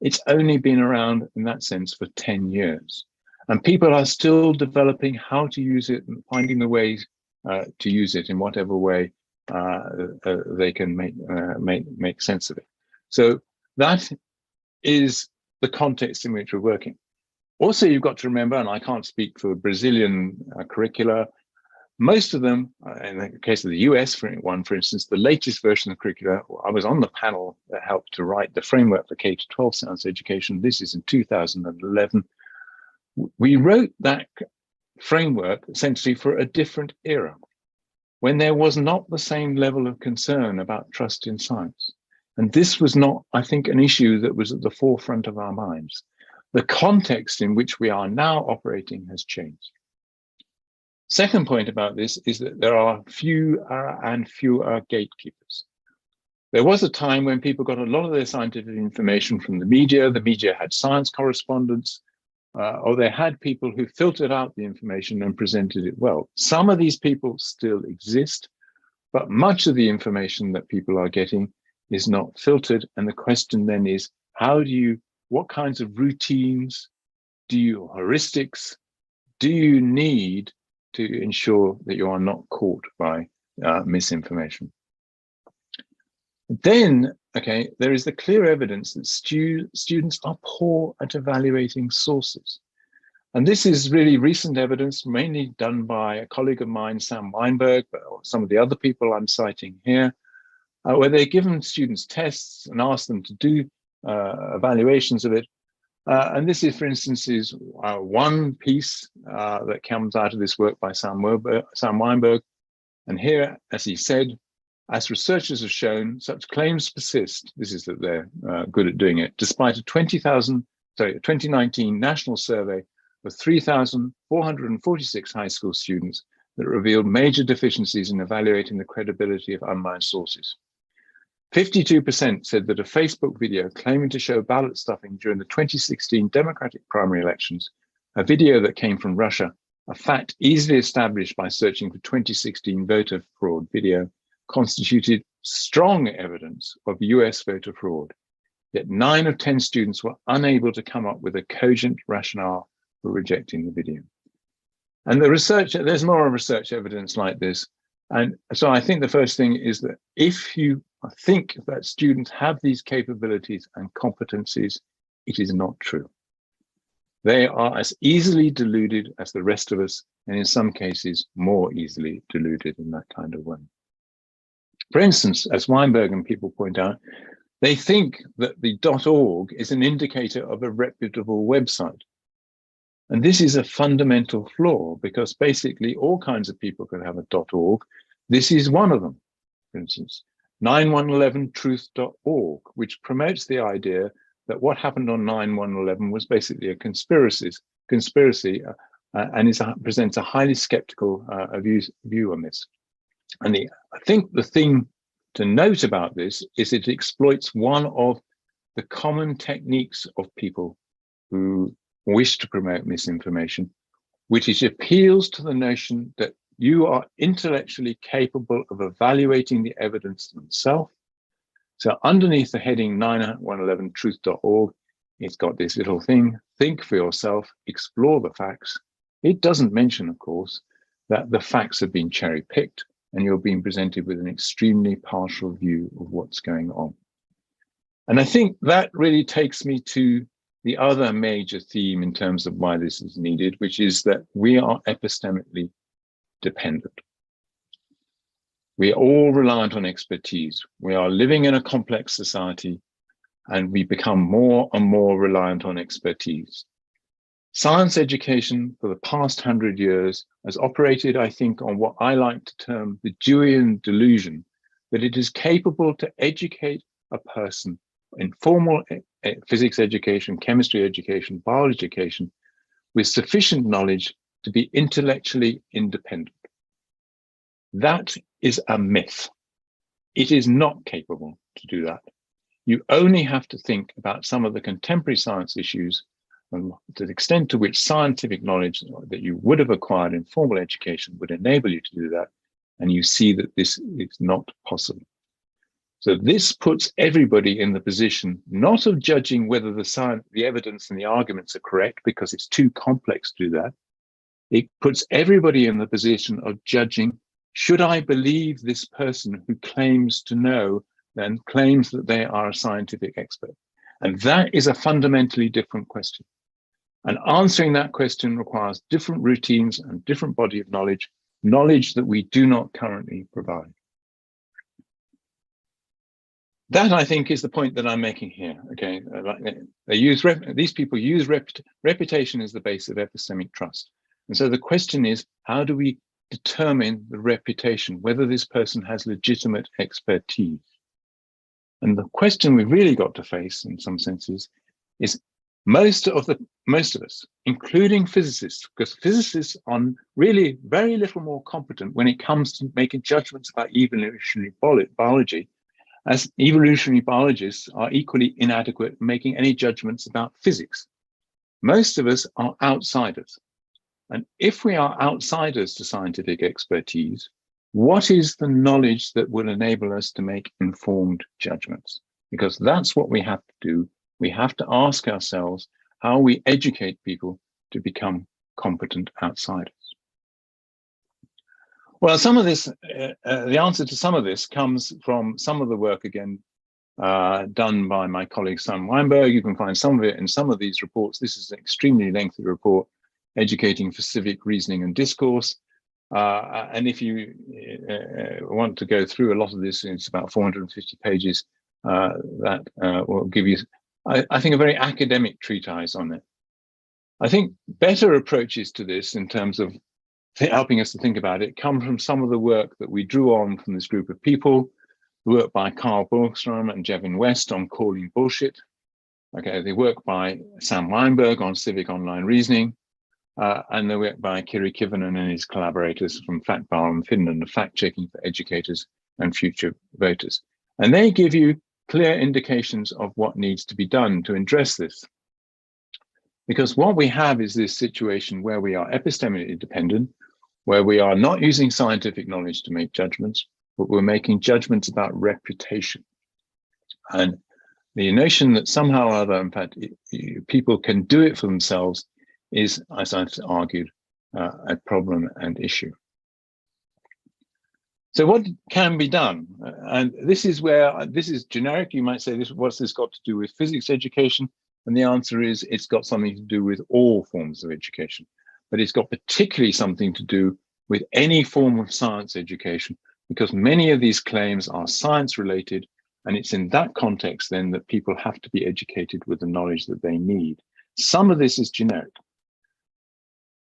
it's only been around in that sense for 10 years. And people are still developing how to use it and finding the ways to use it in whatever way they can make sense of it. So that is the context in which we're working. Also, you've got to remember, and I can't speak for Brazilian curricula, most of them, in the case of the US, for instance, the latest version of curricula, I was on the panel that helped to write the framework for K-12 science education. This is in 2011. We wrote that framework essentially for a different era, when there was not the same level of concern about trust in science. And this was not, I think, an issue that was at the forefront of our minds. The context in which we are now operating has changed. Second point about this is that there are fewer and fewer gatekeepers. There was a time when people got a lot of their scientific information from the media. The media had science correspondents, or they had people who filtered out the information and presented it well. Some of these people still exist, but much of the information that people are getting is not filtered. And the question then is, what kinds of routines, heuristics do you need to ensure that you are not caught by misinformation? Then, there is the clear evidence that students are poor at evaluating sources. And this is really recent evidence, mainly done by a colleague of mine, Sam Weinberg, or some of the other people I'm citing here, where they've given students tests and asked them to do evaluations of it. And this is, for instance, one piece that comes out of this work by Sam Weinberg. And here, as he said, as researchers have shown, such claims persist. This is that they're good at doing it, despite a 2019 national survey of 3,446 high school students that revealed major deficiencies in evaluating the credibility of online sources. 52% said that a Facebook video claiming to show ballot stuffing during the 2016 Democratic primary elections, a video that came from Russia, a fact easily established by searching for 2016 voter fraud video, constituted strong evidence of US voter fraud. Yet 9 of 10 students were unable to come up with a cogent rationale for rejecting the video. And there's more research evidence like this. And so I think the first thing is that if you think that students have these capabilities and competencies, it is not true. They are as easily deluded as the rest of us, and in some cases, more easily deluded in that kind of way. For instance, as Weinberg and people point out, they think that the .org is an indicator of a reputable website. And this is a fundamental flaw, because basically all kinds of people can have a .org. This is one of them, for instance. 9111truth.org, which promotes the idea that what happened on 9/11 was basically a conspiracy, and presents a highly skeptical view on this. And I think the thing to note about this is it exploits one of the common techniques of people who wish to promote misinformation, which is appeals to the notion that you are intellectually capable of evaluating the evidence themselves. So underneath the heading 9111truth.org, it's got this little thing, think for yourself, explore the facts. It doesn't mention, of course, that the facts have been cherry-picked and you're being presented with an extremely partial view of what's going on. And I think that really takes me to the other major theme in terms of why this is needed, which is that we are epistemically dependent. We are all reliant on expertise. We are living in a complex society and we become more and more reliant on expertise. Science education for the past 100 years has operated, I think, on what I like to term the Deweyan delusion, that it is capable to educate a person in formal physics education, chemistry education, biology education, with sufficient knowledge to be intellectually independent. That is a myth. It is not capable to do that. You only have to think about some of the contemporary science issues and to the extent to which scientific knowledge that you would have acquired in formal education would enable you to do that, and you see that this is not possible. So this puts everybody in the position not of judging whether the evidence and the arguments are correct, because it's too complex to do that. It puts everybody in the position of judging, should I believe this person who claims to know and claims that they are a scientific expert? And that is a fundamentally different question. And answering that question requires different routines and different body of knowledge that we do not currently provide. That, I think, is the point that I'm making here. Okay, these people use reputation as the base of epistemic trust. And so the question is, how do we determine the reputation, whether this person has legitimate expertise? And the question we've really got to face, in some senses, is most of us, including physicists, because physicists are really very little more competent when it comes to making judgments about evolutionary biology, as evolutionary biologists are equally inadequate in making any judgments about physics. Most of us are outsiders. And if we are outsiders to scientific expertise, what is the knowledge that will enable us to make informed judgments? Because that's what we have to do. We have to ask ourselves how we educate people to become competent outsiders. Well, some of this, the answer to some of this comes from some of the work, again, done by my colleague Sam Weinberg. You can find some of it in some of these reports. This is an extremely lengthy report, Educating for Civic Reasoning and Discourse. And if you want to go through a lot of this, it's about 450 pages, that will give you, I think, a very academic treatise on it. I think better approaches to this in terms of helping us to think about it come from some of the work that we drew on from this group of people, the work by Carl Borgstrom and Jevin West on calling bullshit. Okay, the work by Sam Weinberg on civic online reasoning, and the work by Kiri Kivanen and his collaborators from FactBar in Finland, fact-checking for educators and future voters. And they give you clear indications of what needs to be done to address this. Because what we have is this situation where we are epistemically dependent, where we are not using scientific knowledge to make judgments, but we're making judgments about reputation. And the notion that somehow or other, in fact, people can do it for themselves is, as I've argued, a problem and issue. So what can be done? And this is where, this is generic. You might say, what's this got to do with physics education? And the answer is, it's got something to do with all forms of education, but it's got particularly something to do with any form of science education, because many of these claims are science related. And it's in that context then that people have to be educated with the knowledge that they need. Some of this is generic.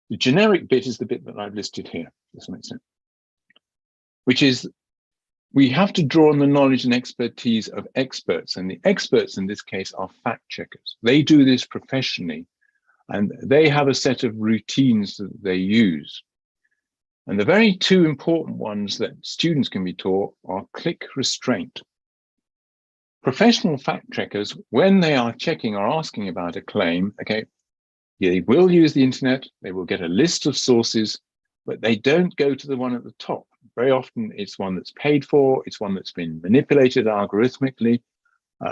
The generic bit is the bit that I've listed here, to some extent, which is we have to draw on the knowledge and expertise of experts. And the experts in this case are fact checkers. They do this professionally, and they have a set of routines that they use. And the very two important ones that students can be taught are click restraint. Professional fact checkers, when they are checking or asking about a claim, okay, they will use the internet, they will get a list of sources, but they don't go to the one at the top. Very often it's one that's paid for, it's one that's been manipulated algorithmically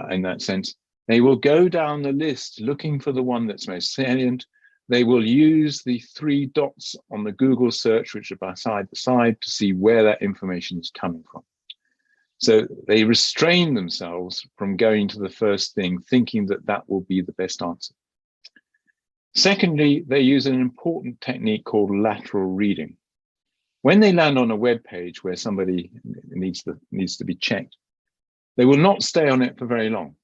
in that sense. They will go down the list looking for the one that's most salient. They will use the 3 dots on the Google search, which are by side to side, to see where that information is coming from. So they restrain themselves from going to the first thing, thinking that that will be the best answer. Secondly, they use an important technique called lateral reading. When they land on a web page where somebody needs to be checked, they will not stay on it for very long.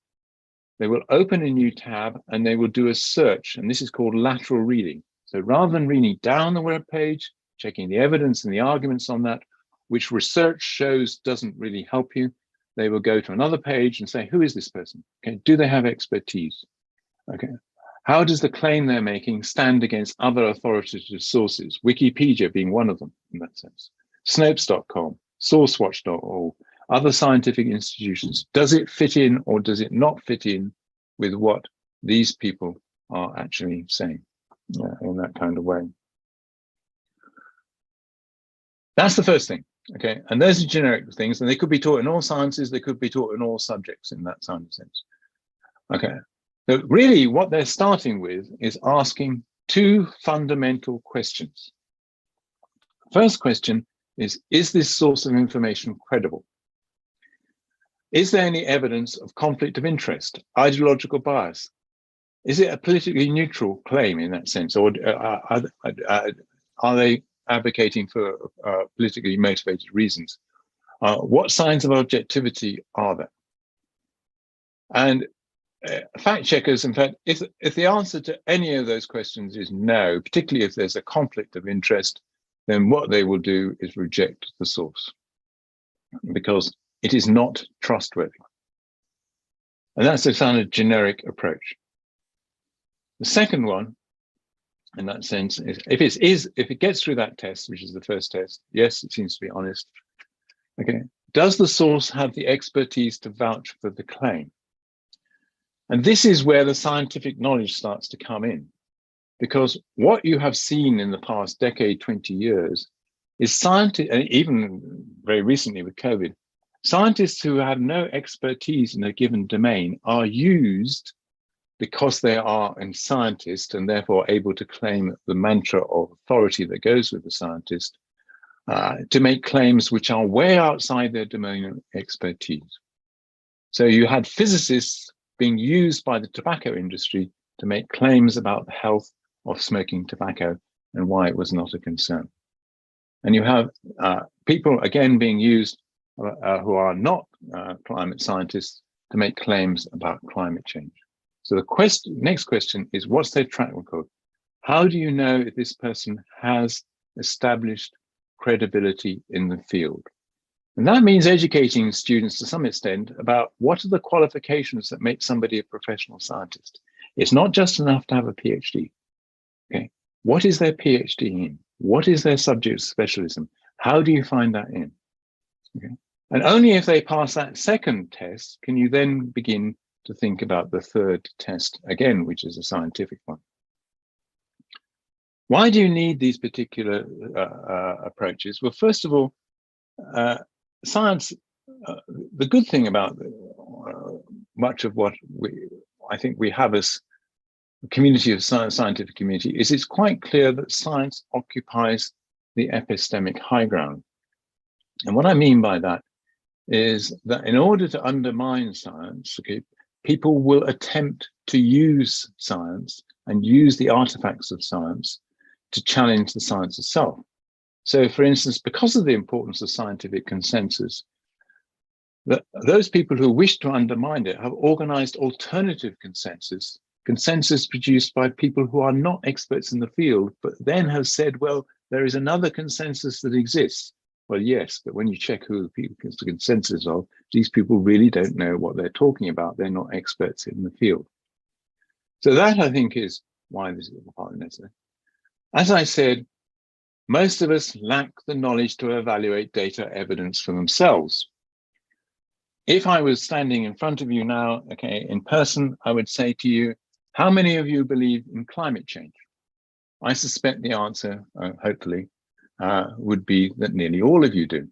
They will open a new tab and they will do a search, and this is called lateral reading. So rather than reading down the web page, checking the evidence and the arguments on that, which research shows doesn't really help you, they will go to another page and say, who is this person? Okay, do they have expertise? Okay, how does the claim they're making stand against other authoritative sources? Wikipedia being one of them in that sense. Snopes.com, sourcewatch.org, other scientific institutions. Does it fit in or does it not fit in with what these people are actually saying in that kind of way? That's the first thing, okay? And those are generic things, and they could be taught in all sciences, they could be taught in all subjects in that kind of sense. Okay, so really what they're starting with is asking 2 fundamental questions. First question is this source of information credible? Is there any evidence of conflict of interest, ideological bias? Is it a politically neutral claim in that sense, or are they advocating for politically motivated reasons? What signs of objectivity are there? And fact checkers, in fact, if the answer to any of those questions is no, particularly if there's a conflict of interest, then what they will do is reject the source because it is not trustworthy. And that's a kind of generic approach. The second one, in that sense, is if it gets through that test, which is the first test, yes, it seems to be honest. Okay, does the source have the expertise to vouch for the claim? And this is where the scientific knowledge starts to come in, because what you have seen in the past decade, 20 years, is scientists, and even very recently with COVID, scientists who have no expertise in a given domain are used because they are a scientist and therefore able to claim the mantra of authority that goes with the scientist to make claims which are way outside their domain of expertise. So you had physicists being used by the tobacco industry to make claims about the health of smoking tobacco and why it was not a concern. And you have people, again, being used who are not climate scientists to make claims about climate change. So the next question is, what's their track record? How do you know if this person has established credibility in the field? And that means educating students to some extent about what are the qualifications that make somebody a professional scientist. It's not just enough to have a PhD. Okay, what is their PhD in? What is their subject specialism? How do you find that in? Okay. And only if they pass that second test can you then begin to think about the third test again, which is a scientific one. Why do you need these particular approaches? Well, first of all, science, the good thing about much of what I think we have as a community of scientific community is it's quite clear that science occupies the epistemic high ground. And what I mean by that is that in order to undermine science, okay, people will attempt to use science and use the artifacts of science to challenge the science itself. So, for instance, because of the importance of scientific consensus, those people who wish to undermine it have organized alternative consensus produced by people who are not experts in the field, but then have said, well, there is another consensus that exists. Well, yes, but when you check who the people the consensus of, these people really don't know what they're talking about. They're not experts in the field. So that, I think, is why this is partly necessary. As I said, most of us lack the knowledge to evaluate data evidence for themselves. If I was standing in front of you now, okay, in person, I would say to you, how many of you believe in climate change? I suspect the answer, hopefully, would be that nearly all of you do.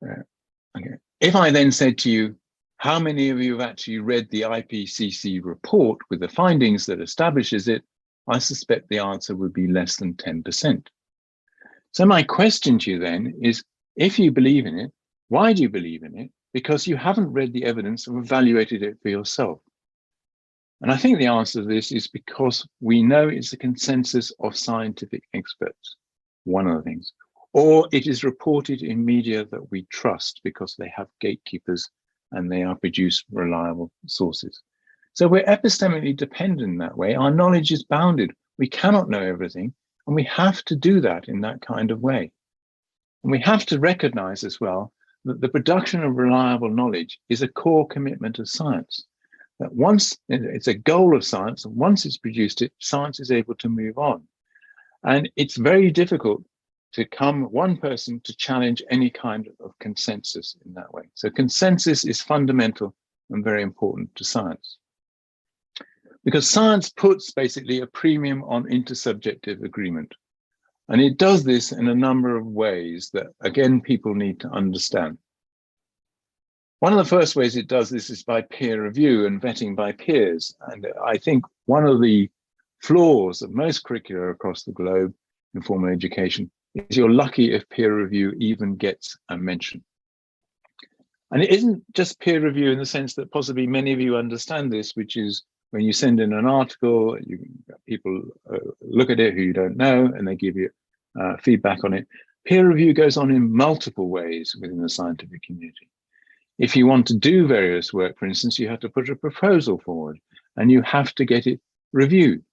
Okay. If I then said to you, how many of you have actually read the IPCC report with the findings that establishes it, I suspect the answer would be less than 10%. So my question to you then is, if you believe in it, why do you believe in it? Because you haven't read the evidence or evaluated it for yourself. And I think the answer to this is because we know it's a consensus of scientific experts, one of the things, or it is reported in media that we trust because they have gatekeepers and they are produce reliable sources. So we're epistemically dependent in that way. Our knowledge is bounded. We cannot know everything, and we have to do that in that kind of way. And we have to recognize as well that the production of reliable knowledge is a core commitment of science. That once it's a goal of science, and once it's produced it, science is able to move on. And it's very difficult to come one person to challenge any kind of consensus in that way. So consensus is fundamental and very important to science. Because science puts basically a premium on intersubjective agreement. And it does this in a number of ways that, again, people need to understand. One of the first ways it does this is by peer review and vetting by peers. And I think one of the flaws of most curricula across the globe in formal education is you're lucky if peer review even gets a mention. And it isn't just peer review in the sense that possibly many of you understand this, which is when you send in an article, people look at it who you don't know, and they give you feedback on it. Peer review goes on in multiple ways within the scientific community. If you want to do various work, for instance, you have to put a proposal forward and you have to get it reviewed.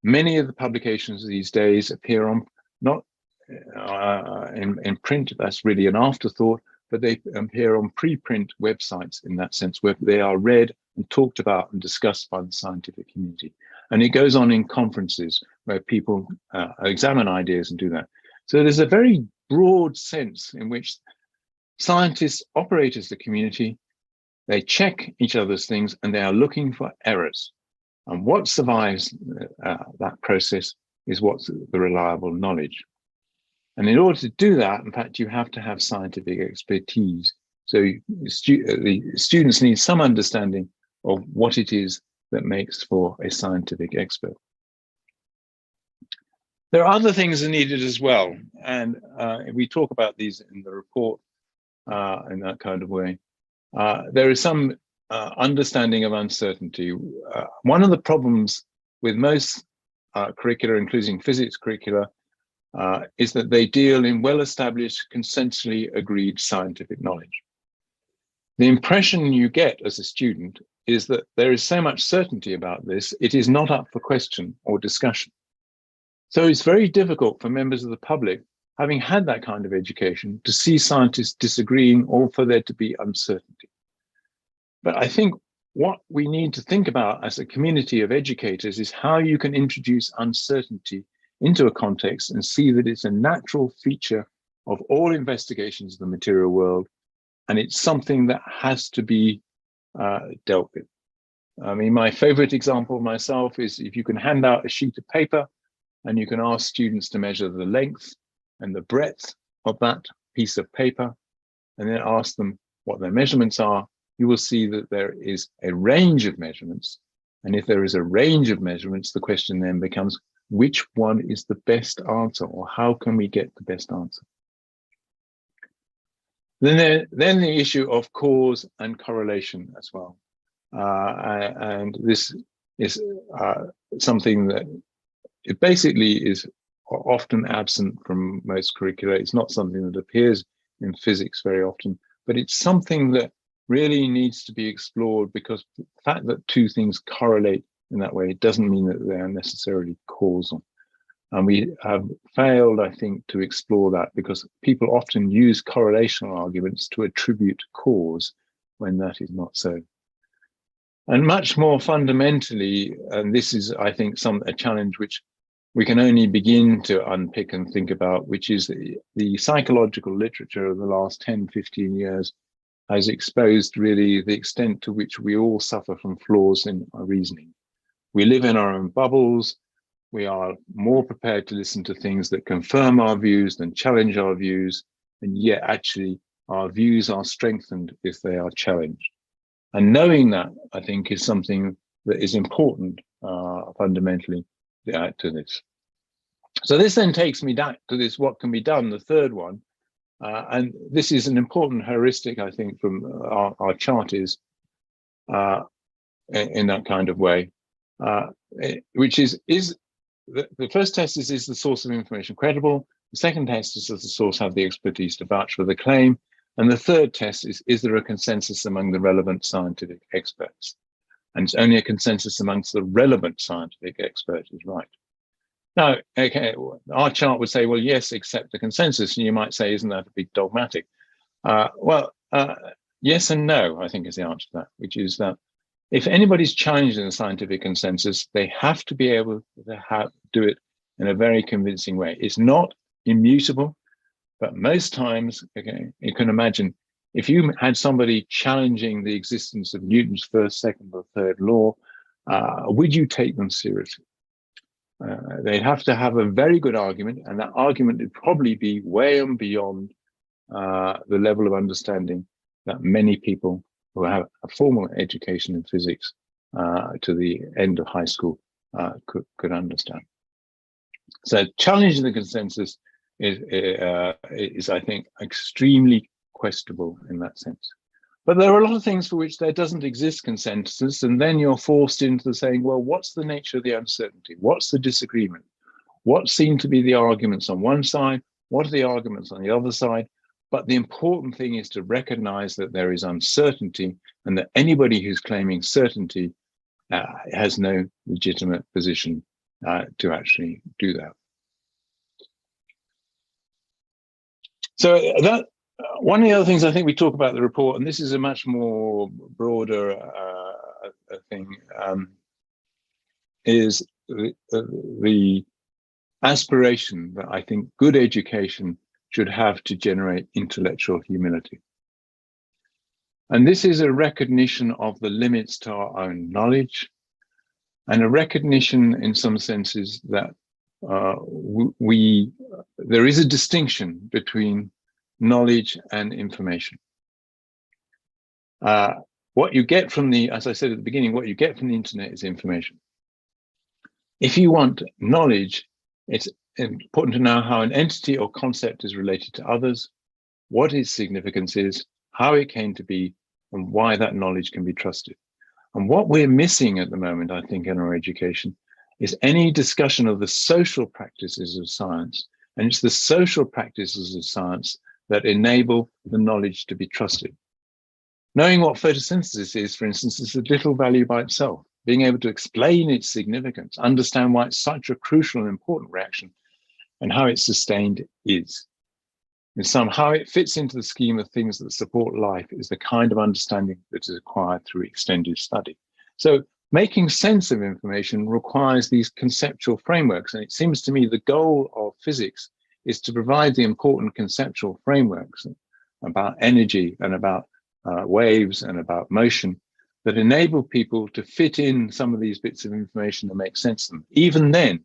Many of the publications these days appear on, not in print, that's really an afterthought, but they appear on preprint websites in that sense, where they are read and talked about and discussed by the scientific community. And it goes on in conferences where people examine ideas and do that. So there's a very broad sense in which scientists operate as the community. They check each other's things and they are looking for errors. And what survives that process is what's the reliable knowledge. And in order to do that, in fact, you have to have scientific expertise. So the students need some understanding of what it is that makes for a scientific expert. There are other things that are needed as well. And we talk about these in the report in that kind of way. There is some understanding of uncertainty. One of the problems with most curricula, including physics curricula, is that they deal in well-established, consensually agreed scientific knowledge. The impression you get as a student is that there is so much certainty about this, it is not up for question or discussion. So it's very difficult for members of the public, having had that kind of education, to see scientists disagreeing or for there to be uncertainty. But I think what we need to think about as a community of educators is how you can introduce uncertainty into a context and see that it's a natural feature of all investigations of the material world, and it's something that has to be dealt with. I mean, my favorite example myself is if you can hand out a sheet of paper and you can ask students to measure the length and the breadth of that piece of paper, and then ask them what their measurements are, you will see that there is a range of measurements. And if there is a range of measurements, the question then becomes, which one is the best answer, or how can we get the best answer? Then the issue of cause and correlation as well. And this is something that it basically is often absent from most curricula. It's not something that appears in physics very often, but it's something that really needs to be explored, because the fact that two things correlate in that way doesn't mean that they are necessarily causal. And we have failed, I think, to explore that, because people often use correlational arguments to attribute cause when that is not so. And much more fundamentally, and this is, I think, a challenge which we can only begin to unpick and think about, which is the psychological literature of the last 10, 15 years has exposed really the extent to which we all suffer from flaws in our reasoning. We live in our own bubbles. we are more prepared to listen to things that confirm our views than challenge our views, and yet actually our views are strengthened if they are challenged. And knowing that, I think, is something that is important fundamentally to this. So this then takes me back to this, what can be done, the third one. And this is an important heuristic, I think, from our chart is in that kind of way, which is the first test is the source of information credible? The second test is, does the source have the expertise to vouch for the claim? And the third test is there a consensus among the relevant scientific experts? And it's only a consensus amongst the relevant scientific experts is right. Now, okay, our chart would say, well, yes, accept the consensus. And you might say, isn't that a bit dogmatic? Yes and no, I think is the answer to that, which is that if anybody's challenging the scientific consensus, they have to be able to do it in a very convincing way. It's not immutable, but most times, okay, you can imagine if you had somebody challenging the existence of Newton's first, second, or third law, would you take them seriously? They'd have to have a very good argument, and that argument would probably be way and beyond the level of understanding that many people who have a formal education in physics to the end of high school could understand. So challenging the consensus is, I think, extremely questionable in that sense. But there are a lot of things for which there doesn't exist consensus, and then you're forced into saying, well, what's the nature of the uncertainty? What's the disagreement? What seem to be the arguments on one side? What are the arguments on the other side? But the important thing is to recognize that there is uncertainty, and that anybody who's claiming certainty has no legitimate position to actually do that. So that one of the other things I think we talk about in the report, and this is a much more broader thing, is the aspiration that I think good education should have to generate intellectual humility. And this is a recognition of the limits to our own knowledge, and a recognition in some senses that there is a distinction between knowledge and information. What you get from as I said at the beginning, what you get from the internet is information. If you want knowledge, it's important to know how an entity or concept is related to others, what its significance is, how it came to be, and why that knowledge can be trusted. And what we're missing at the moment, I think, in our education is any discussion of the social practices of science. And it's the social practices of science that enable the knowledge to be trusted. Knowing what photosynthesis is, for instance, is of little value by itself. Being able to explain its significance, understand why it's such a crucial and important reaction, and how it's sustained is. And somehow it fits into the scheme of things that support life is the kind of understanding that is acquired through extended study. So making sense of information requires these conceptual frameworks. And it seems to me the goal of physics is to provide the important conceptual frameworks about energy and about waves and about motion that enable people to fit in some of these bits of information and make sense of them. Even then,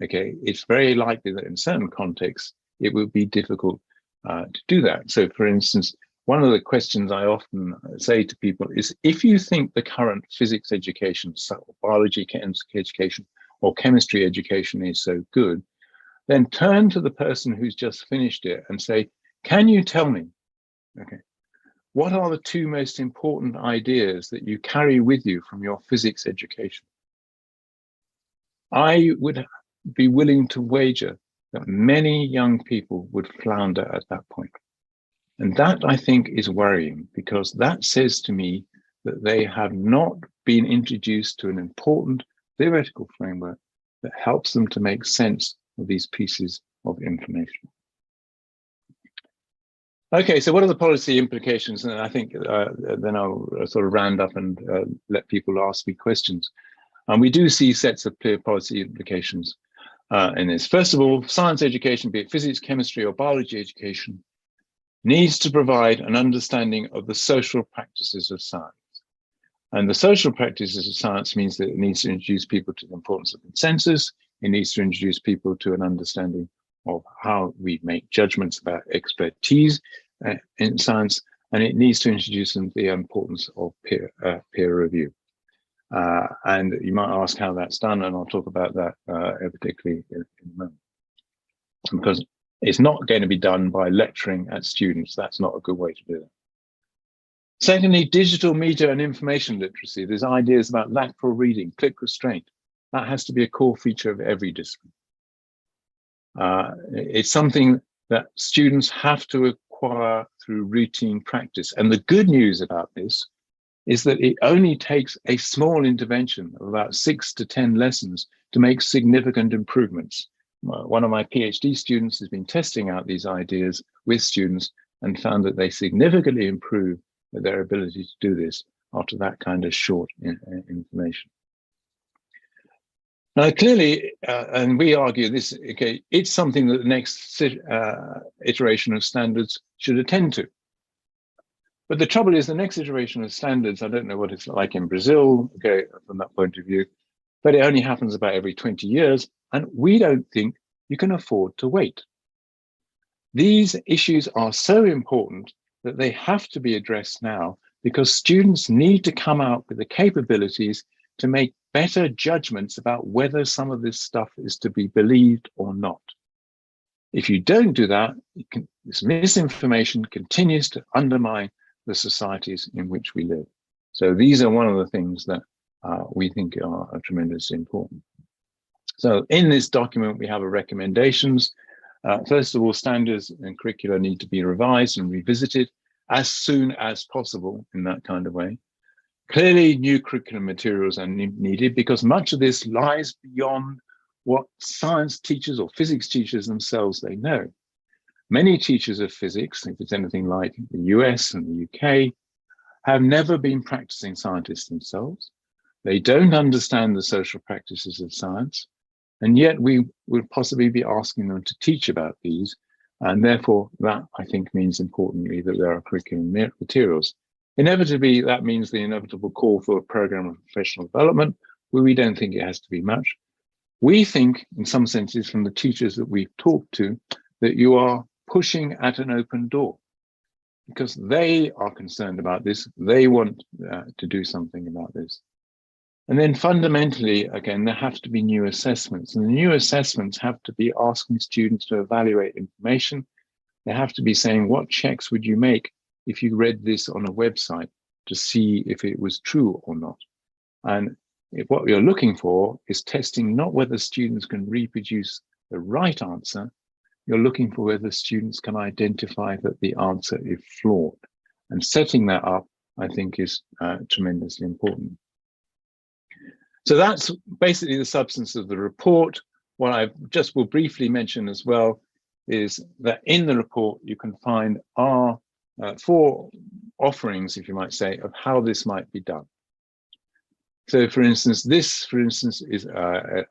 okay, it's very likely that in certain contexts, it would be difficult to do that. So for instance, one of the questions I often say to people is, if you think the current physics education, so biology education, or chemistry education is so good, then turn to the person who's just finished it and say, can you tell me, okay, what are the two most important ideas that you carry with you from your physics education? I would be willing to wager that many young people would flounder at that point. And that, I think, is worrying, because that says to me that they have not been introduced to an important theoretical framework that helps them to make sense of these pieces of information. Okay, so what are the policy implications? And I think then I'll sort of round up and let people ask me questions. And we do see sets of clear policy implications in this. First of all, science education, be it physics, chemistry, or biology education, needs to provide an understanding of the social practices of science. And the social practices of science means that it needs to introduce people to the importance of consensus, It needs to introduce people to an understanding of how we make judgments about expertise in science, and it needs to introduce them to the importance of peer review. And you might ask how that's done, and I'll talk about that particularly in a moment. Because it's not going to be done by lecturing at students. That's not a good way to do it. Secondly, digital media and information literacy. There's ideas about lateral reading, click restraint. That has to be a core feature of every discipline. It's something that students have to acquire through routine practice. And the good news about this is that it only takes a small intervention of about 6 to 10 lessons to make significant improvements. One of my PhD students has been testing out these ideas with students and found that they significantly improve their ability to do this after that kind of short information. Now, clearly, and we argue this, okay, it's something that the next iteration of standards should attend to. But the trouble is the next iteration of standards, I don't know what it's like in Brazil, okay, from that point of view, but it only happens about every 20 years, and we don't think you can afford to wait. These issues are so important that they have to be addressed now because students need to come out with the capabilities to make better judgments about whether some of this stuff is to be believed or not. If you don't do that, this misinformation continues to undermine the societies in which we live. So these are one of the things that we think are tremendously important. So in this document, we have recommendations. First of all, standards and curricula need to be revised and revisited as soon as possible in that kind of way. Clearly, new curriculum materials are needed because much of this lies beyond what science teachers or physics teachers themselves they know. Many teachers of physics, if it's anything like the US and the UK, have never been practicing scientists themselves. They don't understand the social practices of science, and yet we would possibly be asking them to teach about these. And therefore, that I think means importantly that there are curriculum materials. Inevitably, that means the inevitable call for a program of professional development, where we don't think it has to be much. We think, in some senses, from the teachers that we've talked to, that you are pushing at an open door because they are concerned about this. They want to do something about this. And then fundamentally, again, there have to be new assessments, and the new assessments have to be asking students to evaluate information. They have to be saying, what checks would you make if you read this on a website to see if it was true or not? And if what you're looking for is testing not whether students can reproduce the right answer, you're looking for whether students can identify that the answer is flawed. And setting that up, I think, is tremendously important. So that's basically the substance of the report. What I just will briefly mention as well is that in the report, you can find our 4 offerings, if you might say, of how this might be done. So for instance, this, is a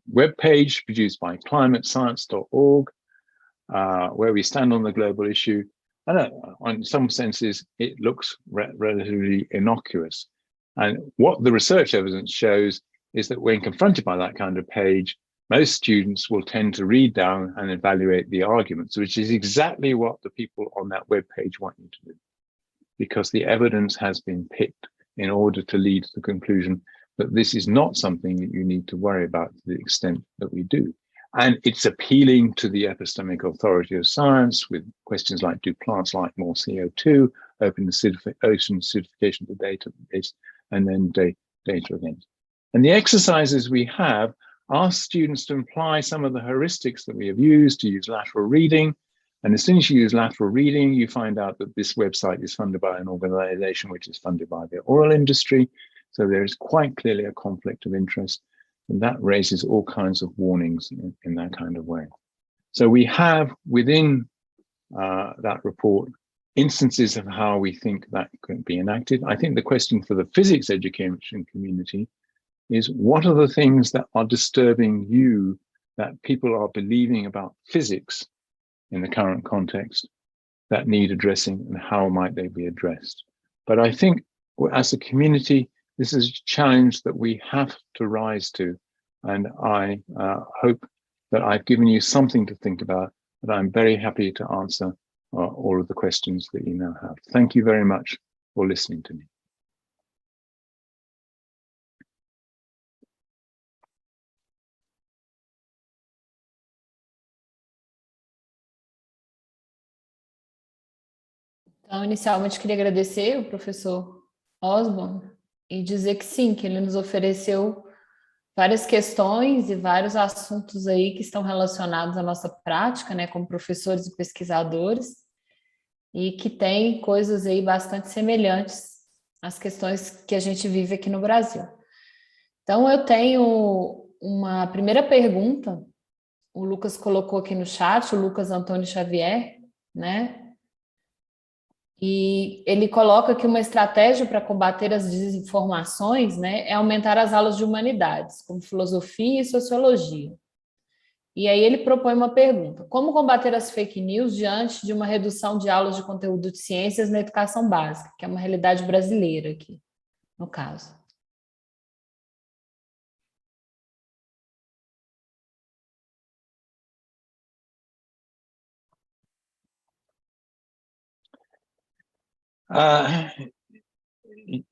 web page produced by climatescience.org, where we stand on the global issue. And in some senses, it looks relatively innocuous. And what the research evidence shows is that when confronted by that kind of page, most students will tend to read down and evaluate the arguments, which is exactly what the people on that web page want you to do, because the evidence has been picked in order to lead to the conclusion that this is not something that you need to worry about to the extent that we do. And it's appealing to the epistemic authority of science with questions like, do plants like more CO2, open the ocean acidification to database, and then data again. And the exercises we have ask students to apply some of the heuristics that we have used to use lateral reading. And as soon as you use lateral reading, you find out that this website is funded by an organization which is funded by the oil industry. So there is quite clearly a conflict of interest. And that raises all kinds of warnings in that kind of way. So we have within that report instances of how we think that could be enacted. I think the question for the physics education community is, what are the things that are disturbing you that people are believing about physics in the current context that need addressing, and how might they be addressed? But I think as a community, This is a challenge that we have to rise to. And I hope that I've given you something to think about, but I'm very happy to answer all of the questions that you now have. Thank you very much for listening to me. Então, inicialmente, queria agradecer o professor Osborne e dizer que sim, que ele nos ofereceu várias questões e vários assuntos aí que estão relacionados à nossa prática, né, como professores e pesquisadores, e que tem coisas aí bastante semelhantes às questões que a gente vive aqui no Brasil. Então, eu tenho uma primeira pergunta, o Lucas colocou aqui no chat, o Lucas Antônio Xavier, né? E ele coloca que uma estratégia para combater as desinformações, né, é aumentar as aulas de humanidades, como filosofia e sociologia. E aí ele propõe uma pergunta: como combater as fake news diante de uma redução de aulas de conteúdo de ciências na educação básica, que é uma realidade brasileira aqui, no caso?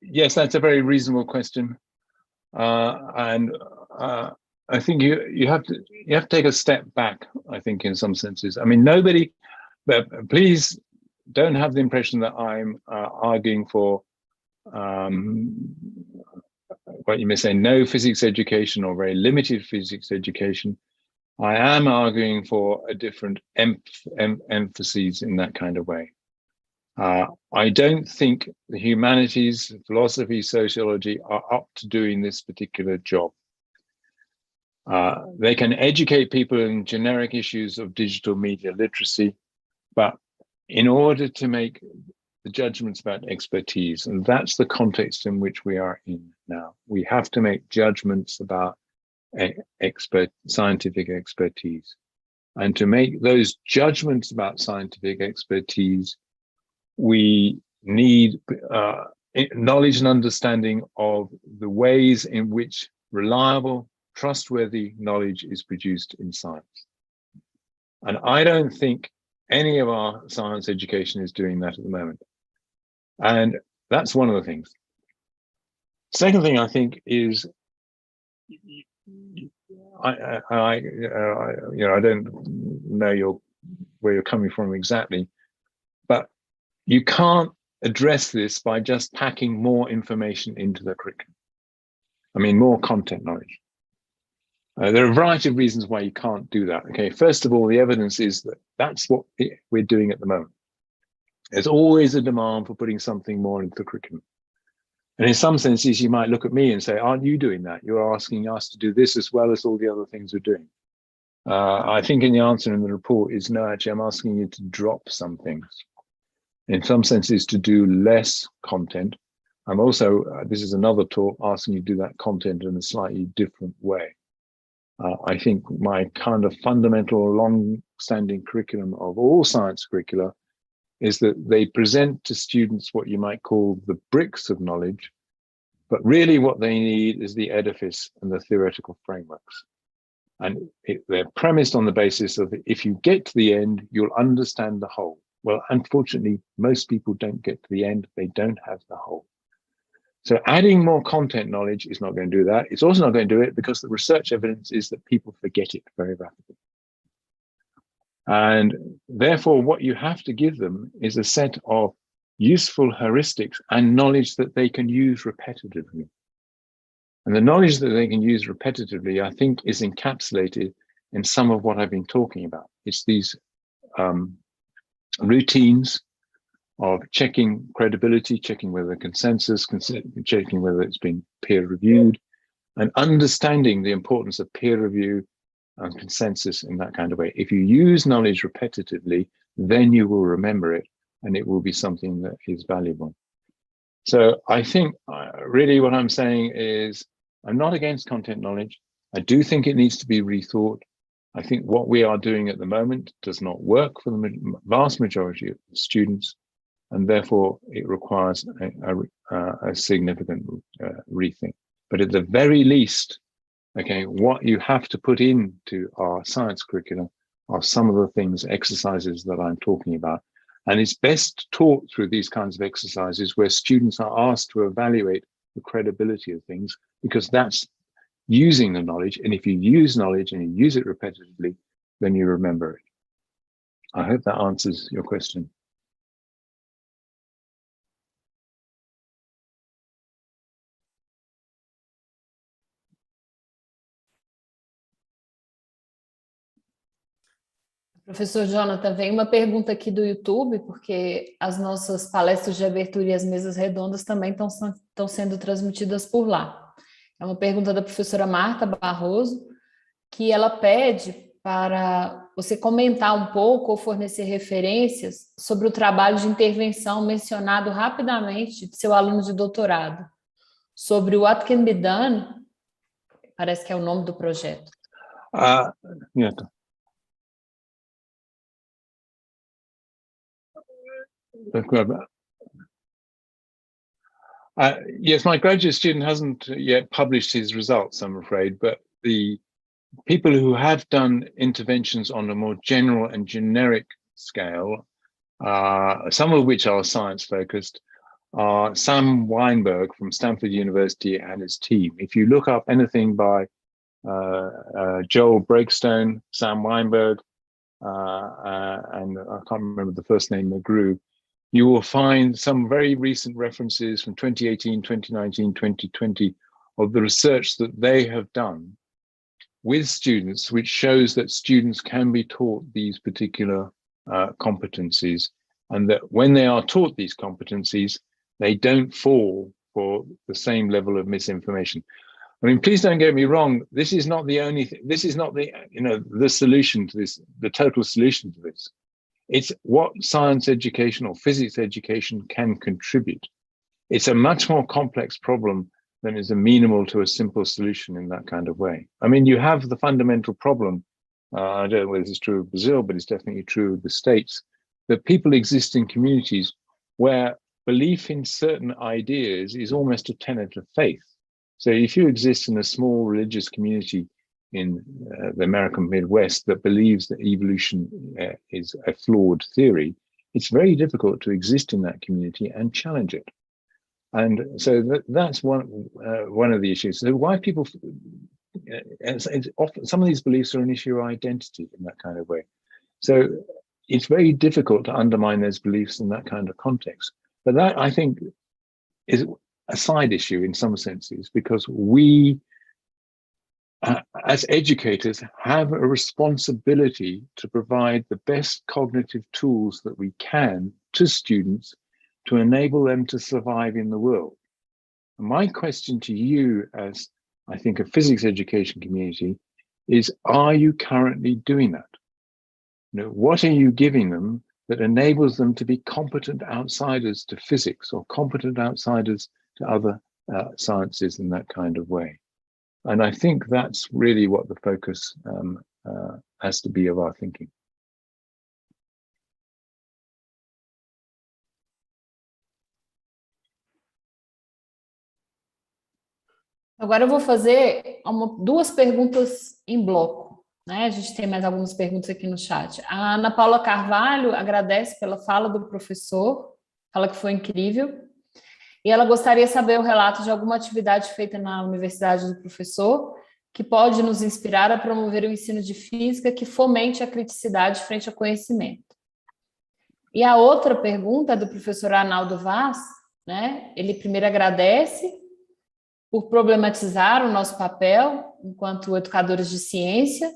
Yes, that's a very reasonable question, and I think you have to take a step back. I think in some senses. I mean, nobody. But please don't have the impression that I'm arguing for what you may say no physics education or very limited physics education. I am arguing for a different emphases in that kind of way. I don't think the humanities, philosophy, sociology are up to doing this particular job. They can educate people in generic issues of digital media literacy, but in order to make the judgments about expertise, and that's the context in which we are in now, we have to make judgments about scientific expertise. And to make those judgments about scientific expertise, we need knowledge and understanding of the ways in which reliable, trustworthy knowledge is produced in science. And I don't think any of our science education is doing that at the moment. And that's one of the things. Second thing I think is, I don't know where you're coming from exactly, but you can't address this by just packing more information into the curriculum. I mean, more content knowledge. There are a variety of reasons why you can't do that. Okay, first of all, the evidence is that that's what we're doing at the moment. There's always a demand for putting something more into the curriculum. And in some senses, you might look at me and say, aren't you doing that? You're asking us to do this as well as all the other things we're doing. I think in the answer in the report is, no, actually, I'm asking you to drop some things. In some senses, to do less content. I'm also, this is another talk, asking you to do that content in a slightly different way. I think my kind of fundamental long-standing curriculum of all science curricula is that they present to students what you might call the bricks of knowledge, but really what they need is the edifice and the theoretical frameworks. And they're premised on the basis of if you get to the end, you'll understand the whole. Well, unfortunately, most people don't get to the end. They don't have the whole. So adding more content knowledge is not going to do that. It's also not going to do it because the research evidence is that people forget it very rapidly. And therefore, what you have to give them is a set of useful heuristics and knowledge that they can use repetitively. And the knowledge that they can use repetitively, I think, is encapsulated in some of what I've been talking about. It's these routines of checking credibility, checking whether consensus, checking whether it's been peer reviewed, and understanding the importance of peer review and consensus in that kind of way. If you use knowledge repetitively, then you will remember it, and it will be something that is valuable. So I think really what I'm saying is I'm not against content knowledge. I do think it needs to be rethought. I think what we are doing at the moment does not work for the vast majority of students. and therefore it requires a significant rethink. But at the very least, okay, what you have to put into our science curriculum are some of the things, exercises that I'm talking about. And it's best taught through these kinds of exercises where students are asked to evaluate the credibility of things, because that's using the knowledge. And if you use knowledge and you use it repetitively, then you remember it. I hope that answers your question. Professor Jonhatan, vem uma pergunta aqui do YouTube, porque as nossas palestras de abertura e as mesas redondas também estão sendo transmitidas por lá. É uma pergunta da professora Marta Barroso, que ela pede para você comentar um pouco ou fornecer referências sobre o trabalho de intervenção mencionado rapidamente de seu aluno de doutorado, sobre What Can Be Done, parece que é o nome do projeto. Yeah. Yes, my graduate student hasn't yet published his results, I'm afraid, but the people who have done interventions on a more general and generic scale, some of which are science focused, are Sam Weinberg from Stanford University and his team. If you look up anything by Joel Breakstone, Sam Weinberg, and I can't remember the first name, McGrew, you will find some very recent references from 2018, 2019, 2020 of the research that they have done with students, which shows that students can be taught these particular competencies, and that when they are taught these competencies, they don't fall for the same level of misinformation. I mean, please don't get me wrong. This is not the only thing. This is not the, the solution to this, the total solution to this. It's what science education or physics education can contribute. It's a much more complex problem than is amenable to a simple solution in that kind of way. I mean, you have the fundamental problem, I don't know whether this is true of Brazil, but it's definitely true of the States, that people exist in communities where belief in certain ideas is almost a tenet of faith. So if you exist in a small religious community in the American Midwest that believes that evolution is a flawed theory, it's very difficult to exist in that community and challenge it. And so that's one of the issues. So why people, it's often, some of these beliefs are an issue of identity in that kind of way. So it's very difficult to undermine those beliefs in that kind of context. But that, I think, is a side issue in some senses, because we, as educators, have a responsibility to provide the best cognitive tools that we can to students to enable them to survive in the world. And my question to you, as I think a physics education community, is, are you currently doing that? What are you giving them that enables them to be competent outsiders to physics or competent outsiders to other sciences in that kind of way? And I think that's really what the focus has to be of our thinking. Agora eu vou fazer duas perguntas em bloco, né? A gente tem mais algumas perguntas aqui no chat. A Ana Paula Carvalho agradece pela fala do professor, fala que foi incrível, e ela gostaria de saber o relato de alguma atividade feita na universidade do professor que pode nos inspirar a promover o ensino de física que fomente a criticidade frente ao conhecimento. E a outra pergunta é do professor Arnaldo Vaz, né? Ele primeiro agradece por problematizar o nosso papel enquanto educadores de ciência,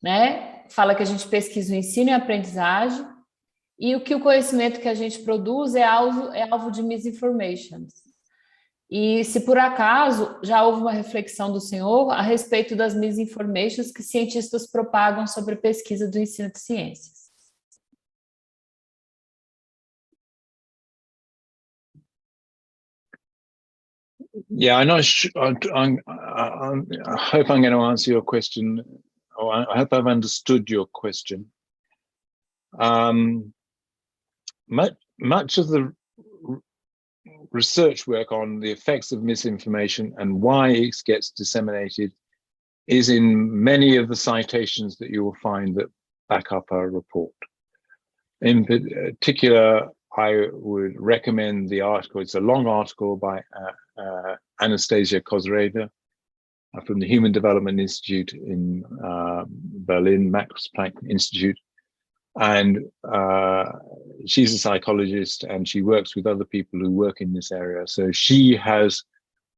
né? Fala que a gente pesquisa o ensino e a aprendizagem, e o que o conhecimento que a gente produz é alvo de misinformation. E se por acaso já houve uma reflexão do senhor a respeito das misinformations que cientistas propagam sobre a pesquisa do ensino de ciências. Yeah, I'm not sure. I hope I'm going to answer your question, or I hope I've understood your question. much of the research work on the effects of misinformation and why it gets disseminated is in many of the citations that you will find that back up our report. In particular, I would recommend the article. It's a long article by Anastasia Kozreva from the Human Development Institute in Berlin, Max Planck Institute. And she's a psychologist and she works with other people who work in this area. So she has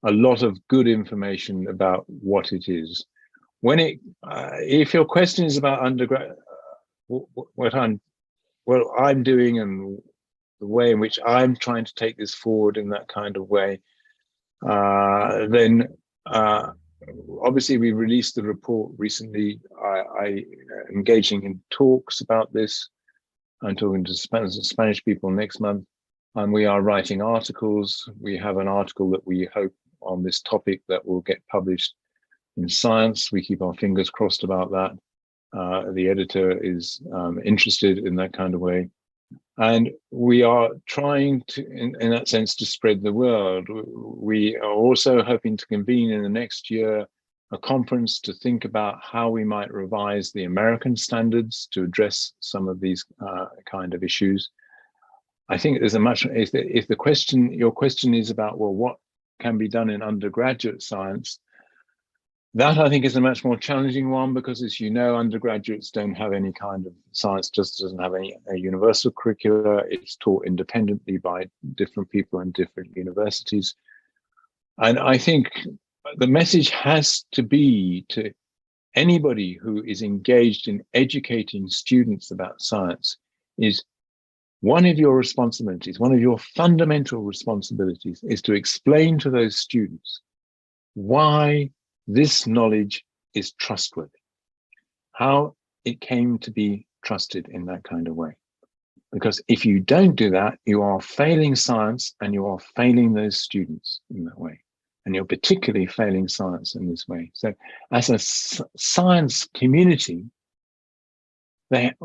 a lot of good information about what it is. When if your question is about undergrad, what I'm doing and the way in which I'm trying to take this forward in that kind of way, then obviously we released the report recently. I engaging in talks about this. I'm talking to Spanish people next month, and we are writing articles. We have an article that we hope on this topic that will get published in Science. We keep our fingers crossed about that. The editor is interested in that kind of way. And we are trying to, in that sense, to spread the word. We are also hoping to convene in the next year a conference to think about how we might revise the American standards to address some of these kind of issues. I think there's a much, if the question, your question is about, well, what can be done in undergraduate science? That I think is a much more challenging one because, as you know, undergraduates don't have any kind of science, just doesn't have a universal curricula. It's taught independently by different people in different universities. And I think the message has to be to anybody who is engaged in educating students about science is one of your responsibilities, one of your fundamental responsibilities is to explain to those students why this knowledge is trustworthy, how it came to be trusted in that kind of way. Because if you don't do that, you are failing science and you are failing those students in that way. And you're particularly failing science in this way. So as a science community, we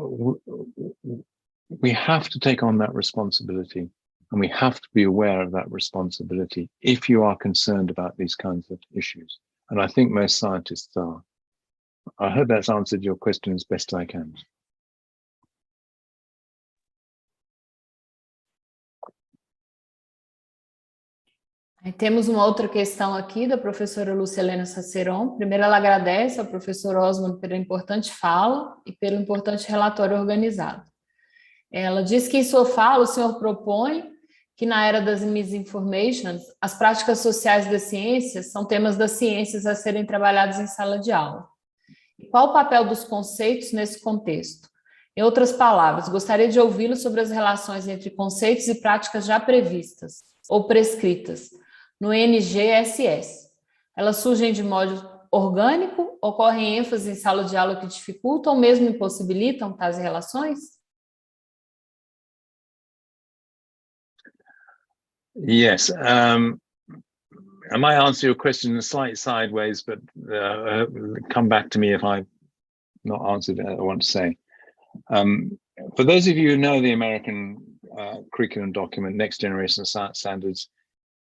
have to take on that responsibility, and we have to be aware of that responsibility if you are concerned about these kinds of issues. And I think most scientists are. I hope that's answered your question as best I can. Aí temos uma outra questão aqui da professora Lúcia Helena Saceron. Primeiro, ela agradece ao professor Osborne pela importante fala e pelo importante relatório organizado. Ela diz que em sua fala o senhor propõe que na era das Misinformations, as práticas sociais das ciências são temas das ciências a serem trabalhados em sala de aula. E qual o papel dos conceitos nesse contexto? Em outras palavras, gostaria de ouvi-lo sobre as relações entre conceitos e práticas já previstas ou prescritas no NGSS. Elas surgem de modo orgânico, ocorrem ênfase em sala de aula que dificultam ou mesmo impossibilitam tais relações? Yes, I might answer your question in slightly sideways, but come back to me if I've not answered what I want to say. For those of you who know the American curriculum document, Next Generation Science Standards,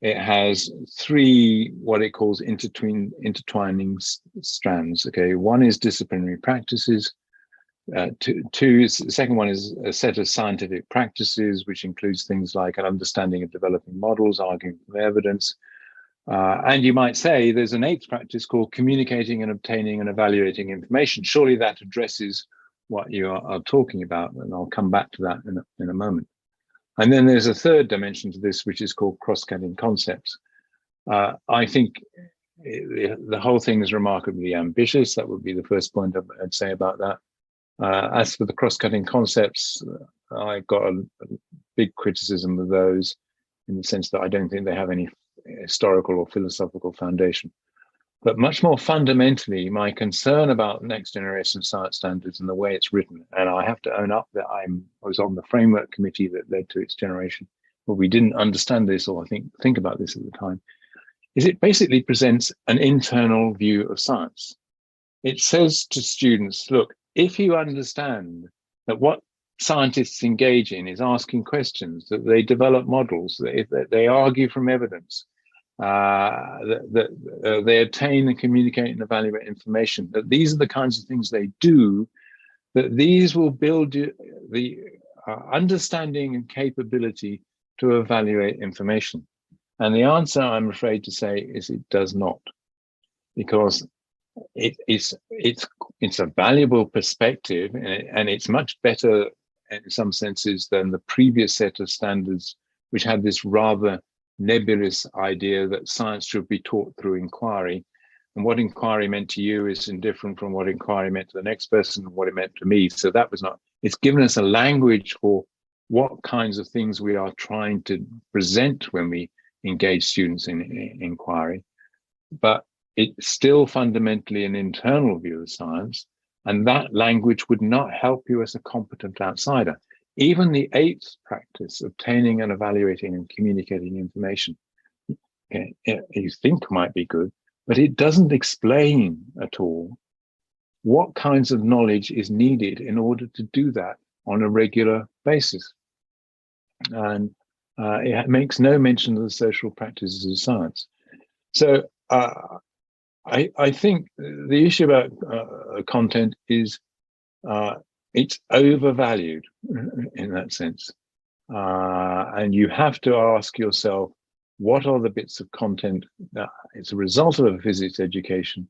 it has three what it calls intertwining strands. Okay, one is disciplinary practices. The second one is a set of scientific practices, which includes things like an understanding of developing models, arguing from evidence. And you might say there's an eighth practice called communicating and obtaining and evaluating information. Surely that addresses what you are talking about, and I'll come back to that in a moment. And then there's a third dimension to this, which is called cross-cutting concepts. I think the whole thing is remarkably ambitious. That would be the first point I'd say about that. As for the cross-cutting concepts, I've got a big criticism of those in the sense that I don't think they have any historical or philosophical foundation. But much more fundamentally, my concern about Next Generation Science Standards and the way it's written, and I have to own up that I was on the framework committee that led to its generation, but we didn't understand this or think about this at the time, is it basically presents an internal view of science. It says to students, look, if you understand that what scientists engage in is asking questions, that they develop models, that they argue from evidence, that they obtain and communicate and evaluate information, that these are the kinds of things they do, that these will build the understanding and capability to evaluate information. And the answer, I'm afraid to say, is it does not, because it's a valuable perspective, and it's much better in some senses than the previous set of standards, which had this rather nebulous idea that science should be taught through inquiry. And what inquiry meant to you is indifferent from what inquiry meant to the next person and what it meant to me. So that was not, it's given us a language for what kinds of things we are trying to present when we engage students in inquiry. But it's still fundamentally an internal view of science, and that language would not help you as a competent outsider. Even the eighth practice, obtaining and evaluating and communicating information, you think might be good, but it doesn't explain at all what kinds of knowledge is needed in order to do that on a regular basis. And it makes no mention of the social practices of science. So I think the issue about content is it's overvalued in that sense. And you have to ask yourself, what are the bits of content that, as a result of a physics education,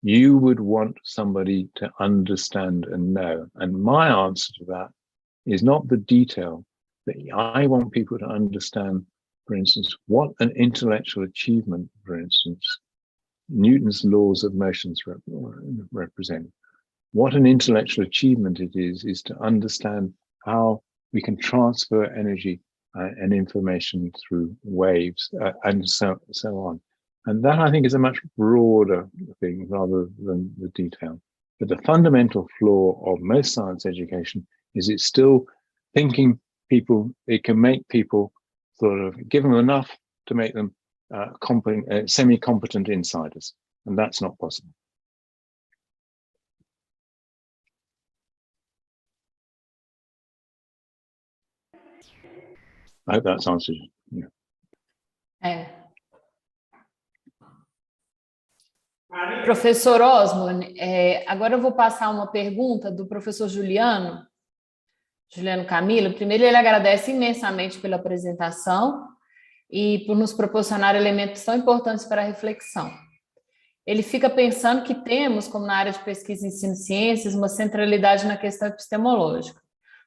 you would want somebody to understand and know? And my answer to that is not the detail, but I want people to understand, for instance, what an intellectual achievement, for instance, Newton's laws of motions represent. What an intellectual achievement it is to understand how we can transfer energy and information through waves and so on. And that, I think, is a much broader thing rather than the detail. But the fundamental flaw of most science education is it's still thinking people, it can make people sort of, give them enough to make them semi-competent insiders, and that's not possible. I hope that's answered you. Professor Osborne, agora eu vou passar uma pergunta do professor Juliano Camilo. Primeiro, ele agradece imensamente pela apresentação e por nos proporcionar elementos tão importantes para a reflexão. Ele fica pensando que temos, como na área de pesquisa e ensino de ciências, uma centralidade na questão epistemológica.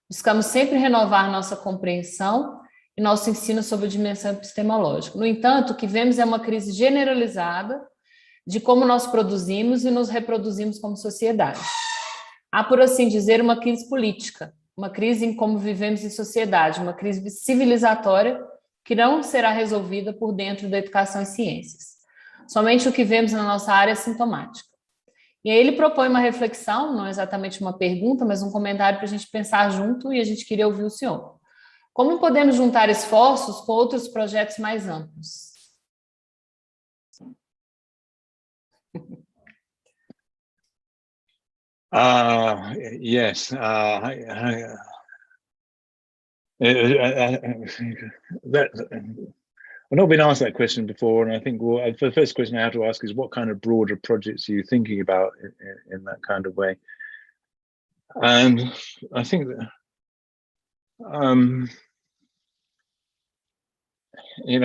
Buscamos sempre renovar nossa compreensão e nosso ensino sobre a dimensão epistemológica. No entanto, o que vemos é uma crise generalizada de como nós produzimos e nos reproduzimos como sociedade. Há, por assim dizer, uma crise política, uma crise em como vivemos em sociedade, uma crise civilizatória que não será resolvida por dentro da educação e ciências. Somente o que vemos na nossa área é sintomático. E aí ele propõe uma reflexão, não exatamente uma pergunta, mas um comentário para a gente pensar junto, e a gente queria ouvir o senhor. Como podemos juntar esforços com outros projetos mais amplos? Yes. I've not been asked that question before, and I think the first question I have to ask is, what kind of broader projects are you thinking about in that kind of way? And I think that,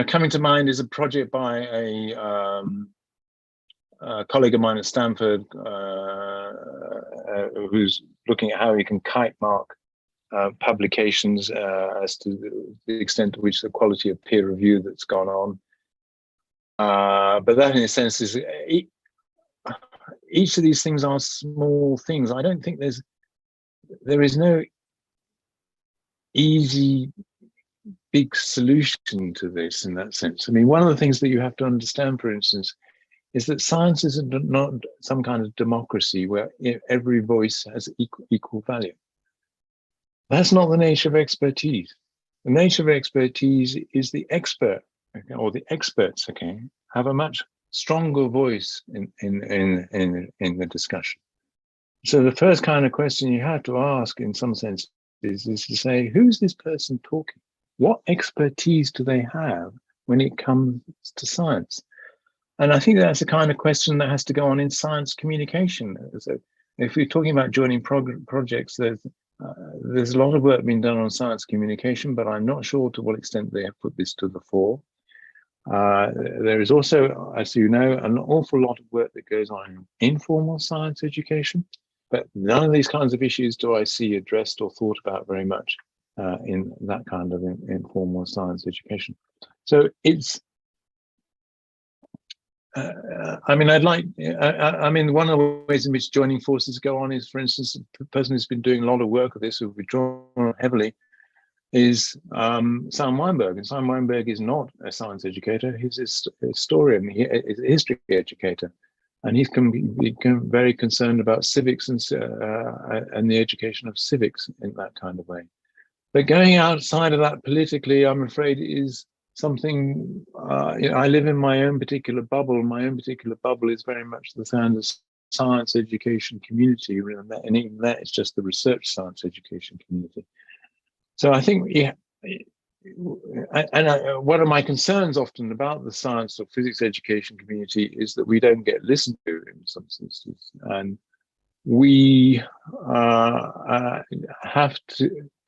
coming to mind is a project by a colleague of mine at Stanford, who's looking at how you can kite mark publications as to the extent to which the quality of peer review that's gone on. But that, in a sense, is each of these things are small things. I don't think there is no easy big solution to this in that sense. I mean, one of the things that you have to understand, for instance, is that science is not some kind of democracy where every voice has equal value. That's not the nature of expertise. The nature of expertise is the expert, or the experts, have a much stronger voice in the discussion. So the first kind of question you have to ask, in some sense, is to say, who's this person talking? What expertise do they have when it comes to science? And I think that's the kind of question that has to go on in science communication. So if we're talking about joining projects, there's a lot of work being done on science communication, but I'm not sure to what extent they have put this to the fore. There is also, as you know, an awful lot of work that goes on in informal science education, but none of these kinds of issues do I see addressed or thought about very much in that kind of informal science education. So it's, I mean, I mean, one of the ways in which joining forces go on is, for instance, the person who's been doing a lot of work of this, who've withdrawn heavily, is Sam Weinberg. And Sam Weinberg is not a science educator, he's a historian, he's a history educator. And he's become very concerned about civics and the education of civics in that kind of way. But going outside of that politically, I'm afraid, is something, you know, I live in my own particular bubble. My own particular bubble is very much the kind of science education community, and even that is just the research science education community. So I think, yeah, and one of my concerns often about the science or physics education community is that we don't get listened to in some instances, and we have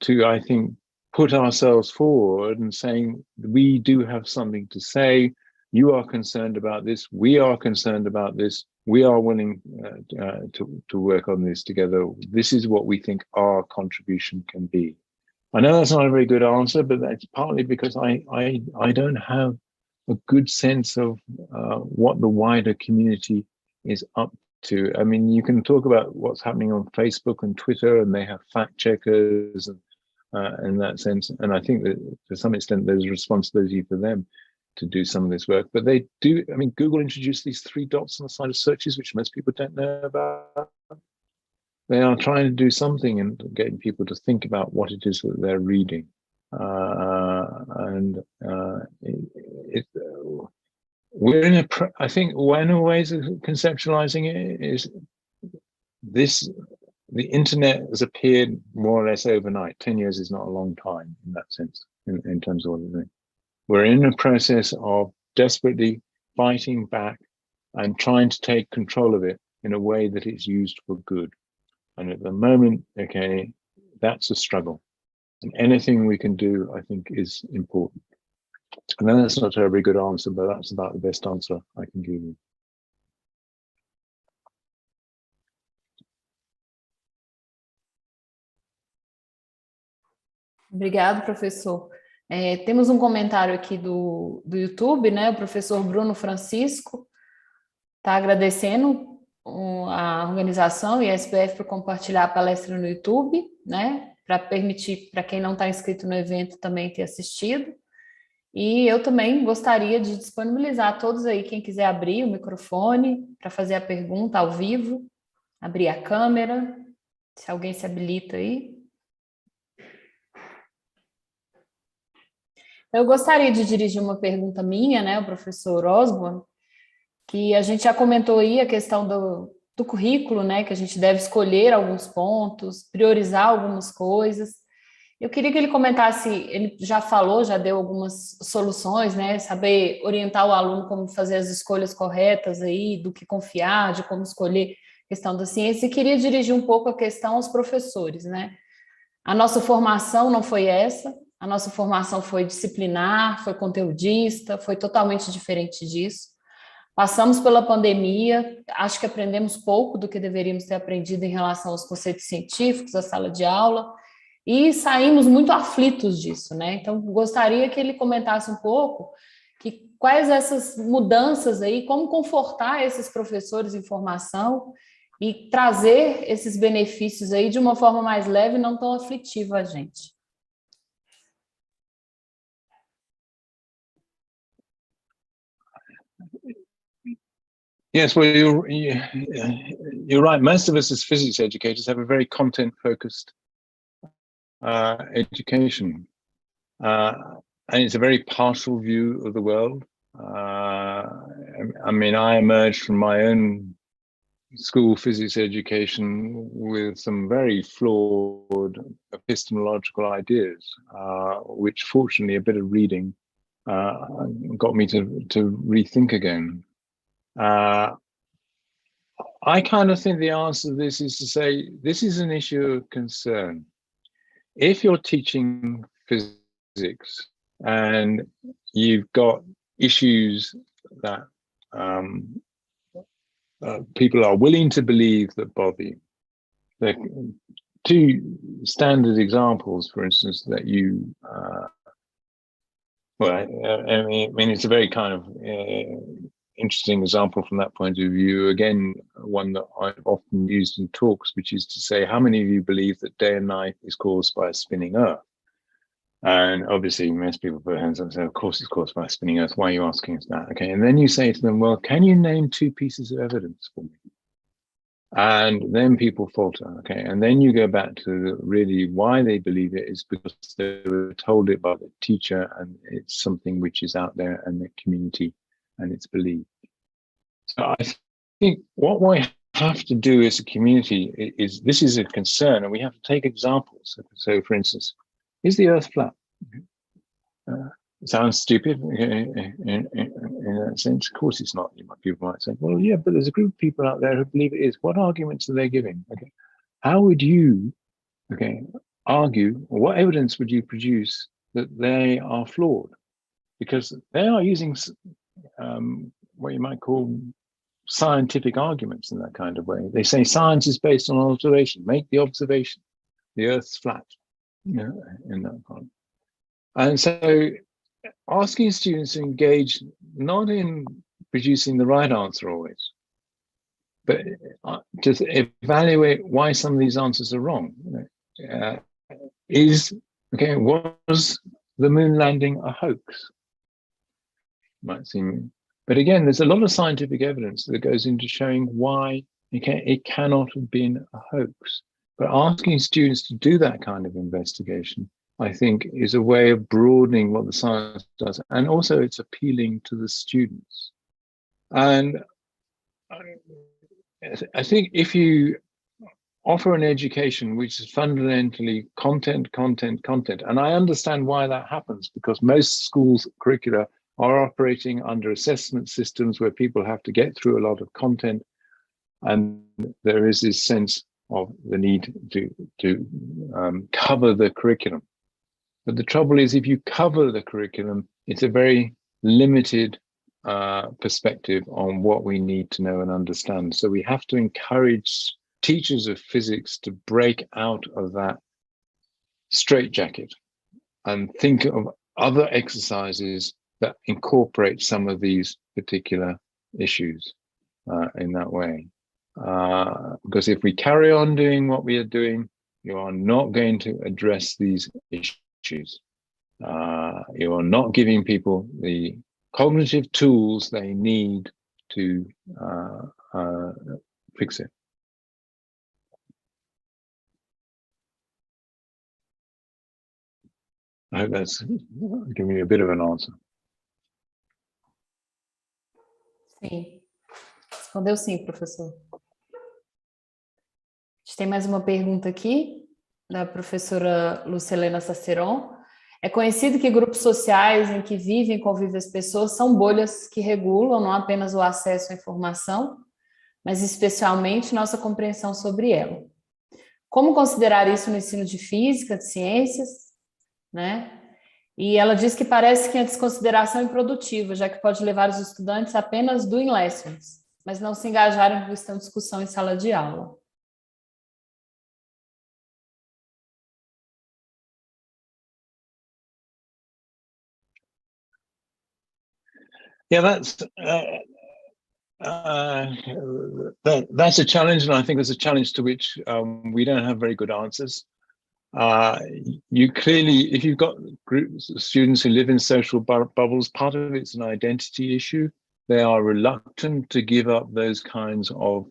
to, I think, put ourselves forward and saying, we do have something to say. You are concerned about this. We are concerned about this. We are willing to work on this together. This is what we think our contribution can be. I know that's not a very good answer, but that's partly because I don't have a good sense of what the wider community is up to. I mean, you can talk about what's happening on Facebook and Twitter, and they have fact checkers and in that sense. And I think that to some extent there's a responsibility for them to do some of this work. But they do, I mean, Google introduced these 3 dots on the side of searches, which most people don't know about. They are trying to do something and getting people to think about what it is that they're reading. We're in a, I think one of the ways of conceptualizing it is this, the internet has appeared more or less overnight. 10 years is not a long time in that sense, in terms of what we're doing. We're in a process of desperately fighting back and trying to take control of it in a way that it's used for good. And at the moment, okay, that's a struggle. And anything we can do, I think, is important. And then that's not a terribly good answer, but that's about the best answer I can give you. Obrigado, professor. Temos um comentário aqui do YouTube, né? O professor Bruno Francisco está agradecendo a organização e a EPEF por compartilhar a palestra no YouTube, né? Para permitir para quem não está inscrito no evento também ter assistido. E eu também gostaria de disponibilizar a todos aí, quem quiser abrir o microfone para fazer a pergunta ao vivo, abrir a câmera, se alguém se habilita aí. Eu gostaria de dirigir uma pergunta minha, né, ao professor Osborne, que a gente já comentou aí a questão do currículo, né, que a gente deve escolher alguns pontos, priorizar algumas coisas. Eu queria que ele comentasse, ele já falou, já deu algumas soluções, né, saber orientar o aluno como fazer as escolhas corretas aí, do que confiar, de como escolher a questão da ciência, e queria dirigir um pouco a questão aos professores, né. A nossa formação não foi essa, a nossa formação foi disciplinar, foi conteudista, foi totalmente diferente disso. Passamos pela pandemia, acho que aprendemos pouco do que deveríamos ter aprendido em relação aos conceitos científicos, à sala de aula, e saímos muito aflitos disso, né? Então, gostaria que ele comentasse um pouco que quais essas mudanças aí, como confortar esses professores em formação e trazer esses benefícios aí de uma forma mais leve e não tão aflitiva a gente. Yes, well, you're right. Most of us as physics educators have a very content-focused education. And it's a very partial view of the world. I mean, I emerged from my own school physics education with some very flawed epistemological ideas, which fortunately a bit of reading got me to rethink again. I kind of think the answer to this is to say, this is an issue of concern. If you're teaching physics and you've got issues that people are willing to believe that bother you, there are two standard examples, for instance, that you, I mean, it's a very kind of interesting example from that point of view. Again, one that I've often used in talks, which is to say, how many of you believe that day and night is caused by a spinning Earth? And obviously, most people put their hands up and say, of course it's caused by a spinning Earth. Why are you asking us that? Okay, and then you say to them, well, can you name two pieces of evidence for me? And then people falter, okay? And then you go back to really why they believe it is because they were told it by the teacher, and it's something which is out there in the community and it's believed. So I think what we have to do as a community is, this is a concern, and we have to take examples. So for instance, is the Earth flat? It sounds stupid in that sense. Of course it's not. People might say, well, yeah, but there's a group of people out there who believe it is. What arguments are they giving? Okay, how would you, argue, or what evidence would you produce that they are flawed? Because they are using what you might call scientific arguments in that kind of way. They say science is based on observation. Make the observation. The Earth's flat. In that kind. And so asking students to engage not in producing the right answer always, but just evaluate why some of these answers are wrong. Was the moon landing a hoax? Might seem, but again, there's a lot of scientific evidence that goes into showing why it cannot have been a hoax. But asking students to do that kind of investigation, I think, is a way of broadening what the science does. And also it's appealing to the students. And I think if you offer an education which is fundamentally content, and I understand why that happens, because most schools' curricula are operating under assessment systems where people have to get through a lot of content, and there is this sense of the need to cover the curriculum. But the trouble is, if you cover the curriculum, it's a very limited perspective on what we need to know and understand. So we have to encourage teachers of physics to break out of that straitjacket and think of other exercises that incorporate some of these particular issues in that way. Because if we carry on doing what we are doing, you are not going to address these issues. You are not giving people the cognitive tools they need to fix it. I hope that's giving you a bit of an answer. Sim. Respondeu sim, professor. A gente tem mais uma pergunta aqui, da professora Lucelena Saceron. É conhecido que grupos sociais em que vivem e convivem as pessoas são bolhas que regulam não apenas o acesso à informação, mas especialmente nossa compreensão sobre ela. Como considerar isso no ensino de física, de ciências, né? E ela diz que parece que a desconsideração é improdutiva, já que pode levar os estudantes apenas doing lessons, mas não se engajarem em questão de discussão em sala de aula. Yeah, that's a challenge, and I think there's a challenge to which we don't have very good answers. You clearly, if you've got groups of students who live in social bubbles, part of it's an identity issue. They are reluctant to give up those kinds of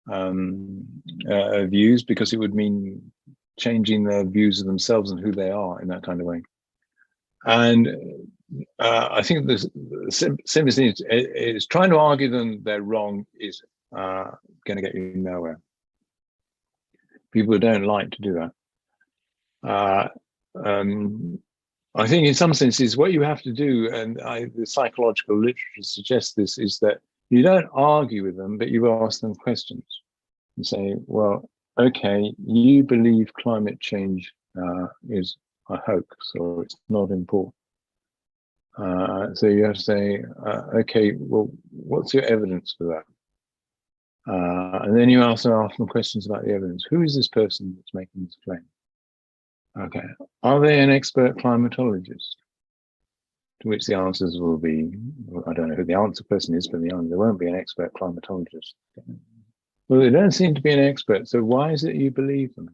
views because it would mean changing their views of themselves and who they are in that kind of way. And I think the simplest thing is trying to argue them they're wrong is going to get you nowhere. People don't like to do that. I think in some senses what you have to do, and the psychological literature suggests this, is that you don't argue with them, but you ask them questions and say, well, okay, you believe climate change is a hoax or it's not important. So you have to say, okay, well, what's your evidence for that? And then you also ask them questions about the evidence. Who is this person that's making this claim? Okay, are they an expert climatologist? To which the answers will be, well, I don't know who the answer person is, but there won't be an expert climatologist. Well, they don't seem to be an expert, so why is it you believe them?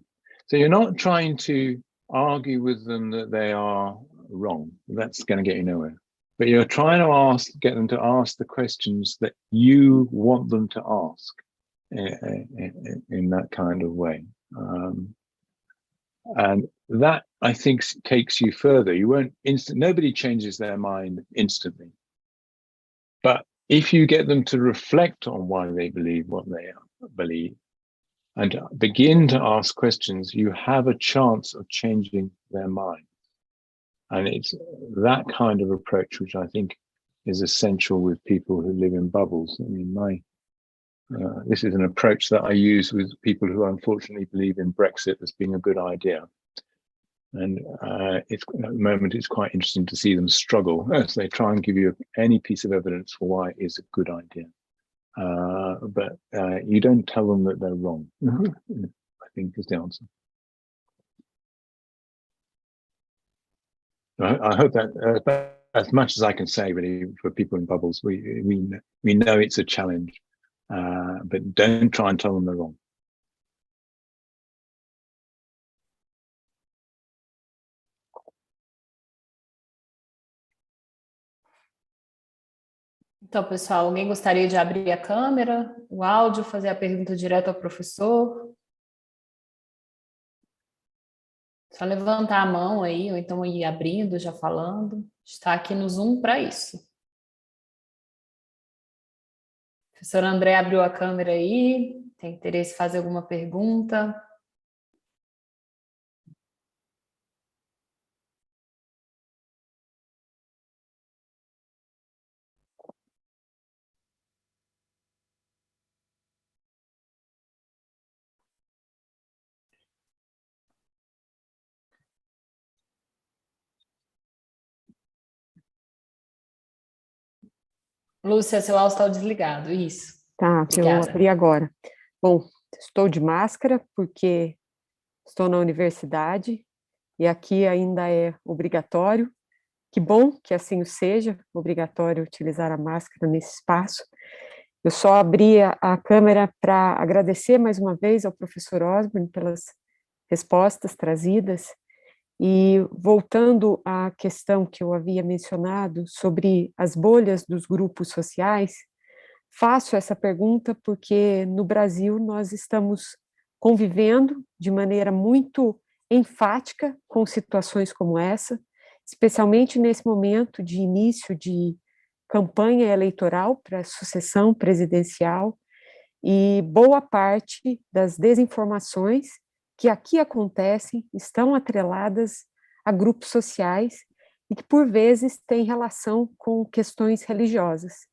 So you're not trying to argue with them that they are wrong. That's going to get you nowhere. But you're trying to get them to ask the questions that you want them to ask in that kind of way. And that, I think, takes you further. You won't nobody changes their mind instantly. But if you get them to reflect on why they believe what they believe and begin to ask questions, you have a chance of changing their mind. And it's that kind of approach which I think is essential with people who live in bubbles. I mean, this is an approach that I use with people who unfortunately believe in Brexit as being a good idea. And at the moment, it's quite interesting to see them struggle as they try and give you any piece of evidence for why it is a good idea. But you don't tell them that they're wrong, I think is the answer. I hope that as much as I can say, really, for people in bubbles, we know it's a challenge. But don't try and tell them they're wrong. Então, pessoal, alguém gostaria de abrir a câmera, o áudio, fazer a pergunta direto ao professor? Só levantar a mão aí, ou então ir abrindo, já falando. Está aqui no Zoom para isso. O professor André abriu a câmera aí, tem interesse em fazer alguma pergunta? Lúcia, seu áudio está desligado, isso. Tá, Obrigada. eu abri agora. Bom, estou de máscara porque estou na universidade e aqui ainda é obrigatório. Que bom que assim o seja, obrigatório utilizar a máscara nesse espaço. Eu só abri a câmera para agradecer mais uma vez ao professor Osborne pelas respostas trazidas. E voltando à questão que eu havia mencionado sobre as bolhas dos grupos sociais, faço essa pergunta porque no Brasil nós estamos convivendo de maneira muito enfática com situações como essa, especialmente nesse momento de início de campanha eleitoral para a sucessão presidencial, e boa parte das desinformações que aqui acontecem estão atreladas a grupos sociais e que, por vezes, têm relação com questões religiosas.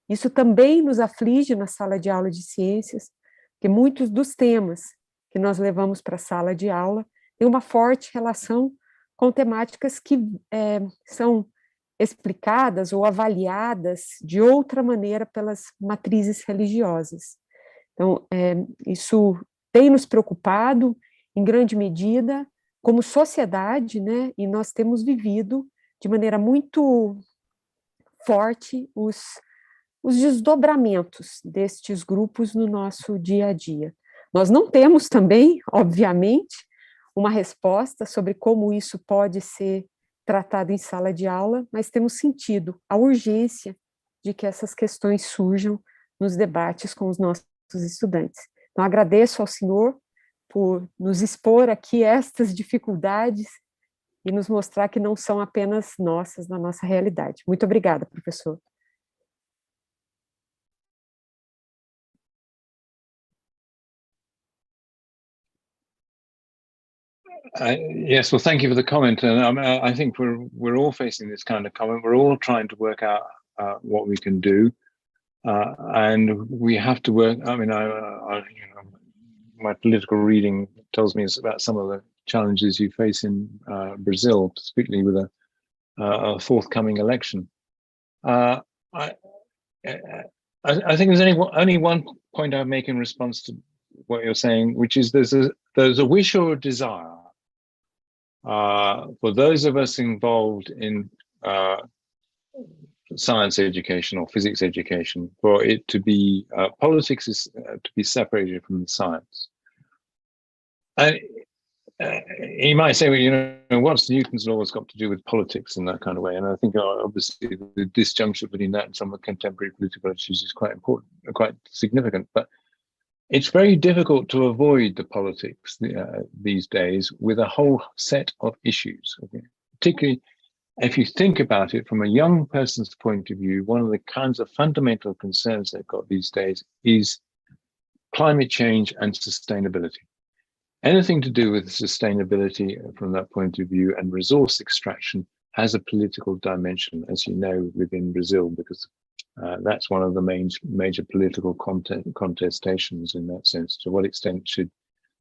Isso também nos aflige na sala de aula de ciências, porque muitos dos temas que nós levamos para a sala de aula têm uma forte relação com temáticas que são explicadas ou avaliadas de outra maneira pelas matrizes religiosas. Então, isso tem nos preocupado, em grande medida, como sociedade, né? E nós temos vivido de maneira muito forte os desdobramentos destes grupos no nosso dia a dia. Nós não temos também, obviamente, uma resposta sobre como isso pode ser tratado em sala de aula, mas temos sentido a urgência de que essas questões surjam nos debates com os nossos estudantes. Então, agradeço ao senhor por nos expor aqui estas dificuldades e nos mostrar que não são apenas nossas, na nossa realidade. Muito obrigada, professor. Yes, well, thank you for the comment. And I think we're all facing this kind of comment. We're all trying to work out what we can do, and we have to work. I mean, my political reading tells me about some of the challenges you face in Brazil, particularly with a forthcoming election. I think there's only one point I'd make in response to what you're saying, which is there's a wish or a desire for those of us involved in science education or physics education, for it to be politics is to be separated from the science. And you might say, well, you know, what's Newton's laws got to do with politics in that kind of way? And I think obviously the disjunction between that and some of the contemporary political issues is quite important, quite significant. But it's very difficult to avoid the politics these days with a whole set of issues, okay? Particularly if you think about it from a young person's point of view. One of the kinds of fundamental concerns they've got these days is climate change and sustainability. Anything to do with sustainability from that point of view and resource extraction has a political dimension, as you know, within Brazil, because that's one of the major political contestations in that sense. To what extent should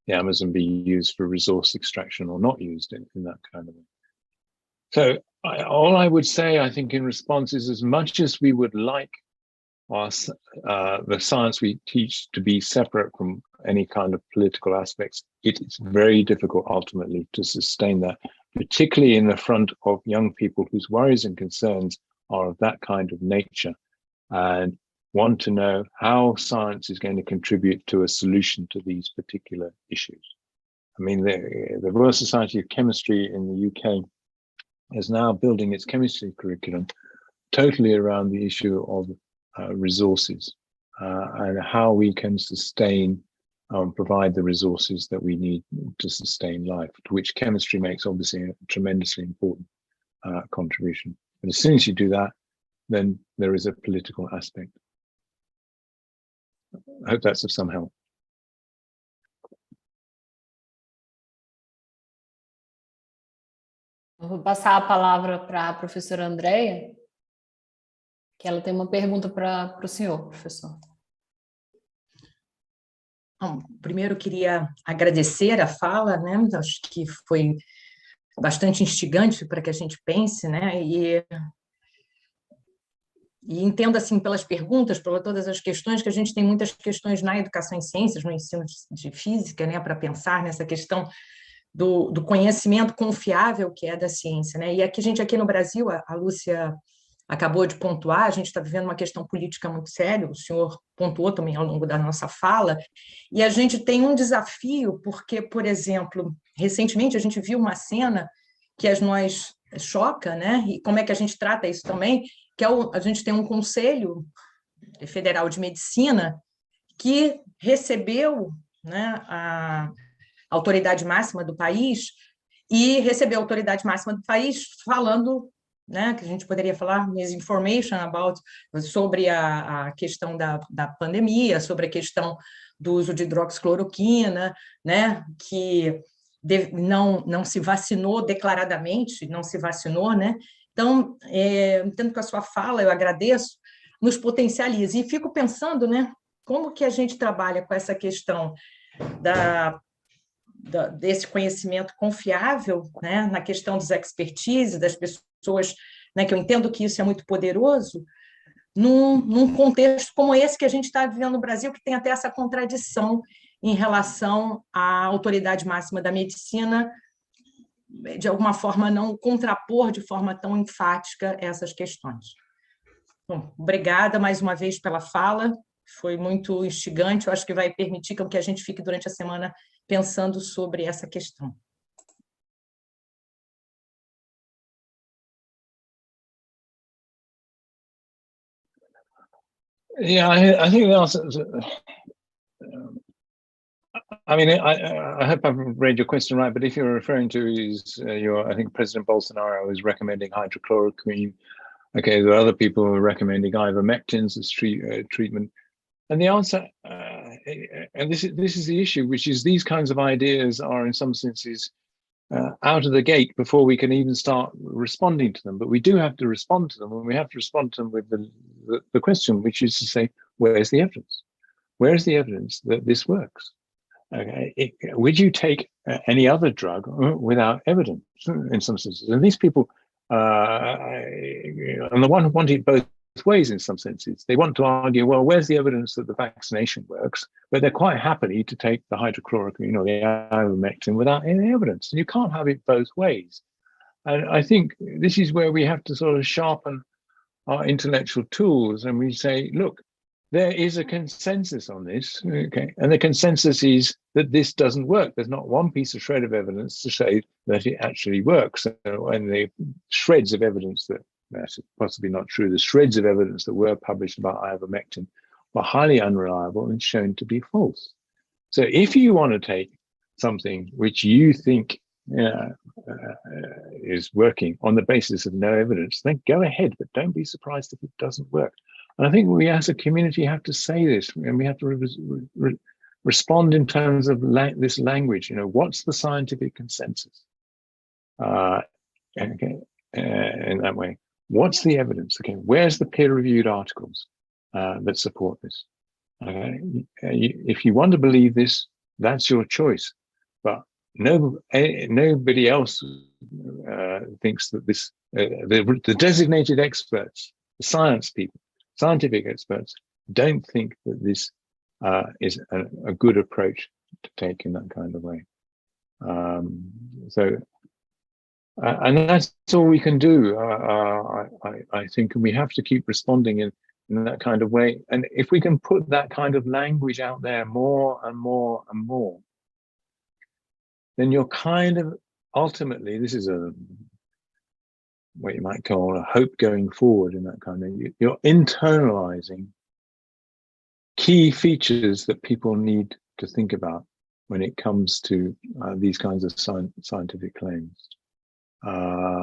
the Amazon be used for resource extraction or not used in that kind of way? So all I would say, I think, in response is, as much as we would like the science we teach to be separate from any kind of political aspects, it is very difficult ultimately to sustain that, particularly in the front of young people whose worries and concerns are of that kind of nature and want to know how science is going to contribute to a solution to these particular issues. I mean, the Royal Society of Chemistry in the UK is now building its chemistry curriculum totally around the issue of resources and how we can sustain provide the resources that we need to sustain life, to which chemistry makes obviously a tremendously important contribution. But as soon as you do that, then there is a political aspect. I hope that's of some help. Eu vou passar a palavra para a professora Andréia, que ela tem uma pergunta para o senhor, professor. Bom, primeiro queria agradecer a fala, né? Acho que foi bastante instigante para que a gente pense, né? E entendo, assim, pelas perguntas, por todas as questões, que a gente tem muitas questões na educação em ciências, no ensino de física, né? Para pensar nessa questão do conhecimento confiável que é da ciência, né? E aqui, aqui no Brasil, a Lúcia acabou de pontuar, a gente está vivendo uma questão política muito séria, o senhor pontuou também ao longo da nossa fala, e a gente tem um desafio, porque, por exemplo, recentemente a gente viu uma cena que nós choca, né? E como é que a gente trata isso também, que é a gente tem um Conselho Federal de Medicina que recebeu, né, a autoridade máxima do país, e recebeu a autoridade máxima do país falando, né, que a gente poderia falar Misinformation sobre a questão da pandemia, sobre a questão do uso de hidroxicloroquina, né, que não se vacinou declaradamente, não se vacinou, né? Então, entendo que a sua fala, eu agradeço, nos potencializa. E fico pensando, né, como que a gente trabalha com essa questão desse conhecimento confiável, né, na questão dos expertise, das pessoas, né, que eu entendo que isso é muito poderoso, num contexto como esse que a gente está vivendo no Brasil, que tem até essa contradição em relação à autoridade máxima da medicina, de alguma forma não contrapor de forma tão enfática essas questões. Bom, obrigada mais uma vez pela fala, foi muito instigante, eu acho que vai permitir que a gente fique durante a semana pensando sobre essa questão. Yeah, I think the answer. I mean, I hope I've read your question right, but if you're referring to is I think President Bolsonaro is recommending hydrochloroquine. Okay, there are other people who are recommending ivermectins as treatment. And the answer, and this is the issue, which is these kinds of ideas are in some senses out of the gate before we can even start responding to them. But we do have to respond to them, and we have to respond to them with the question, which is to say, where's the evidence? Where's the evidence that this works? Okay. Would you take any other drug without evidence in some senses? And these people, on the one, want it both ways in some senses. They want to argue, well, where's the evidence that the vaccination works? But they're quite happy to take the hydrochloroquine or the ivermectin without any evidence. And you can't have it both ways. And I think this is where we have to sort of sharpen our intellectual tools, and we say, look, there is a consensus on this, okay? And the consensus is that this doesn't work. There's not one piece of shred of evidence to say that it actually works. And the shreds of evidence that's possibly not true, the shreds of evidence that were published about ivermectin were highly unreliable and shown to be false. So if you want to take something which you think is working on the basis of no evidence, then go ahead, but don't be surprised if it doesn't work. And I think we as a community have to say this, and we have to respond in terms of this language. What's the scientific consensus? Okay, in that way, what's the evidence? Okay, where's the peer-reviewed articles that support this? Okay, if you want to believe this, that's your choice. But nobody else thinks that this. The designated experts, the science people, scientific experts, don't think that this is a good approach to take in that kind of way. And that's all we can do, I think, and we have to keep responding in that kind of way. And if we can put that kind of language out there more and more and more, then you're kind of, ultimately, this is what you might call a hope going forward in that kind of, you're internalizing key features that people need to think about when it comes to these kinds of scientific claims. The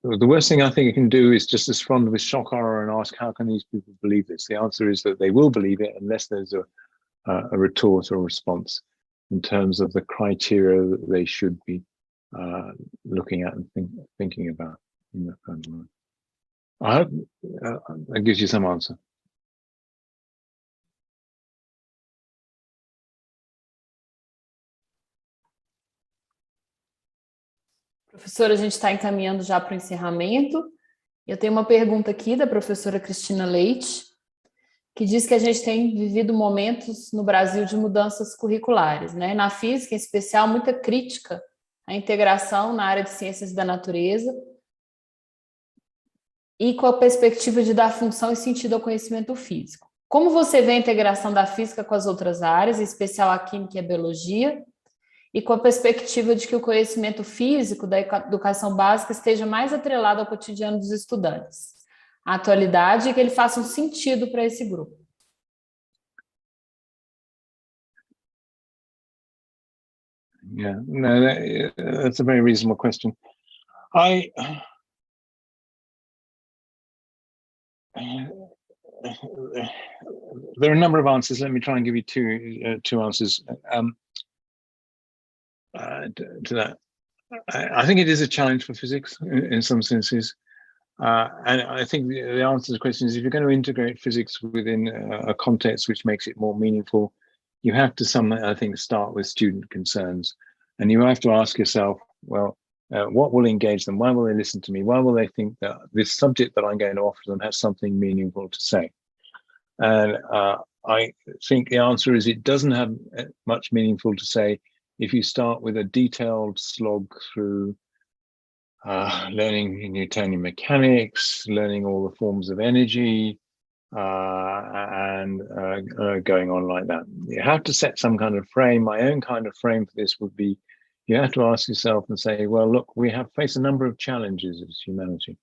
worst thing I think you can do is just respond with shock horror and ask, how can these people believe this? The answer is that they will believe it unless there's a retort or response in terms of the criteria that they should be looking at and thinking about in that kind of way. I hope that gives you some answer. Professora, a gente está encaminhando já para o encerramento. Eu tenho uma pergunta aqui da professora Cristina Leite, que diz que a gente tem vivido momentos no Brasil de mudanças curriculares, né? Na física, em especial, muita crítica à integração na área de ciências da natureza e com a perspectiva de dar função e sentido ao conhecimento físico. Como você vê a integração da física com as outras áreas, em especial a química e a biologia, e com a perspectiva de que o conhecimento físico da educação básica esteja mais atrelado ao cotidiano dos estudantes, à atualidade, e que ele faça um sentido para esse grupo? Yeah, no, that's a very reasonable question. There are a number of answers. Let me try and give you two answers to that. I think it is a challenge for physics in some senses. And I think the answer to the question is, if you're going to integrate physics within a context which makes it more meaningful, you have to I think, start with student concerns. And you have to ask yourself, well, what will engage them? Why will they listen to me? Why will they think that this subject that I'm going to offer them has something meaningful to say? And I think the answer is, it doesn't have much meaningful to say if you start with a detailed slog through learning Newtonian mechanics, learning all the forms of energy, and going on like that. You have to set some kind of frame. My own kind of frame for this would be, you have to ask yourself and say, well, look, we have faced a number of challenges as humanity.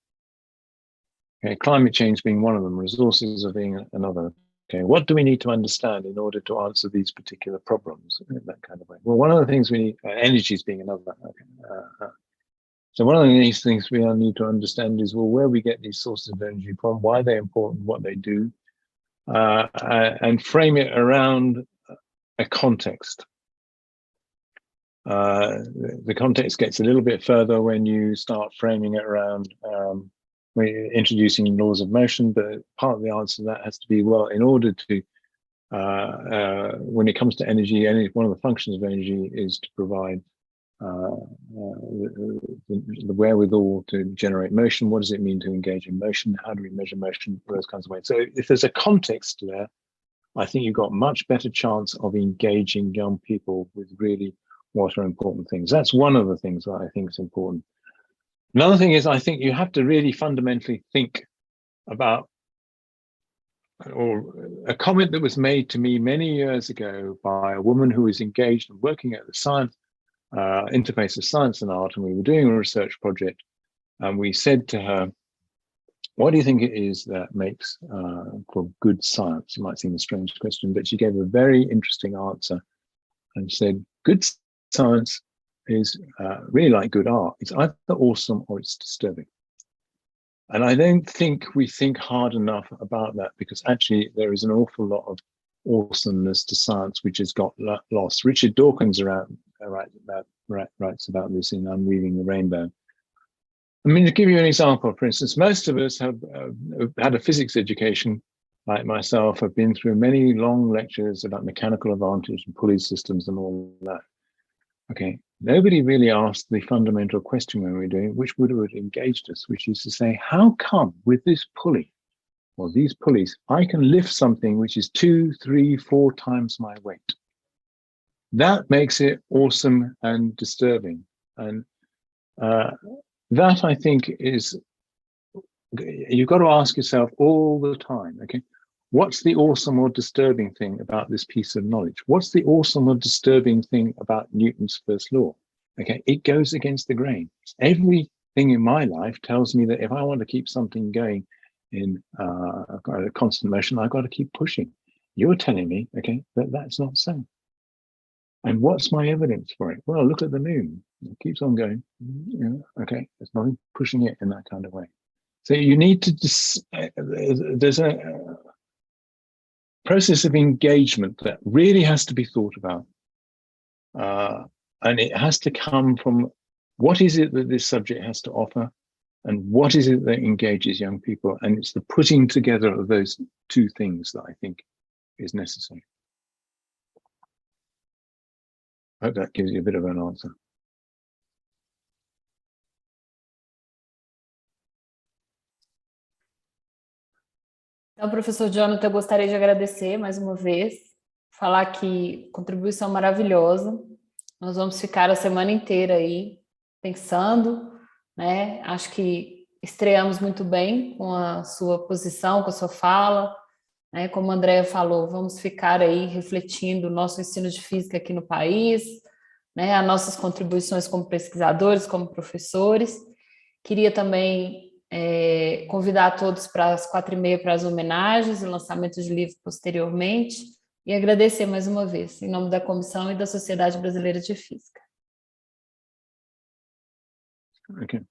Okay, climate change being one of them, resources being another. Okay, what do we need to understand in order to answer these particular problems in that kind of way? Well, one of the things we need, energy is being another. Okay. So one of these things we need to understand is, well, where we get these sources of energy from, why they're important, what they do, and frame it around a context. The context gets a little bit further when you start framing it around when you're introducing laws of motion, but part of the answer to that has to be, well, in order to, when it comes to energy, one of the functions of energy is to provide the wherewithal to generate motion. What does it mean to engage in motion? How do we measure motion? Those kinds of ways. So if there's a context there, I think you've got much better chance of engaging young people with really what are important things. That's one of the things that I think is important. Another thing is, I think you have to really fundamentally think about, or a comment that was made to me many years ago by a woman who was engaged in working at the science interface of science and art, and we were doing a research project, and we said to her, what do you think it is that makes for good science? It might seem a strange question, but she gave a very interesting answer and said, good science is really like good art. It's either awesome or it's disturbing. And I don't think we think hard enough about that, because actually there is an awful lot of awesomeness to science which has got lost. Richard Dawkins writes about this in Unweaving the Rainbow. I mean, to give you an example, for instance, most of us have had a physics education, like myself. I've been through many long lectures about mechanical advantage and pulley systems and all that. Okay, nobody really asked the fundamental question when we were doing it, which would have engaged us, which is to say, how come with this pulley or these pulleys, I can lift something which is 2, 3, 4 times my weight? That makes it awesome and disturbing. And that, I think, is, you've got to ask yourself all the time, okay, what's the awesome or disturbing thing about this piece of knowledge? What's the awesome or disturbing thing about Newton's first law? Okay, it goes against the grain. Everything in my life tells me that if I want to keep something going in a constant motion, I've got to keep pushing. You're telling me, okay, that that's not so. And what's my evidence for it? Well, look at the moon. It keeps on going. Yeah, okay, there's nothing pushing it in that kind of way. So you need to, there's a process of engagement that really has to be thought about. And it has to come from, what is it that this subject has to offer? And what is it that engages young people? And it's the putting together of those two things that I think is necessary. I hope that gives you a bit of an answer. Então, professor Jonhatan, eu gostaria de agradecer mais uma vez, falar que contribuição maravilhosa. Nós vamos ficar a semana inteira aí pensando, né? Acho que estreamos muito bem com a sua posição, com a sua fala, né? Como a Andrea falou, vamos ficar aí refletindo o nosso ensino de física aqui no país, né? As nossas contribuições como pesquisadores, como professores. Queria também convidar a todos para as 4h30 para as homenagens e lançamento de livro posteriormente, e agradecer mais uma vez, em nome da Comissão e da Sociedade Brasileira de Física. Okay.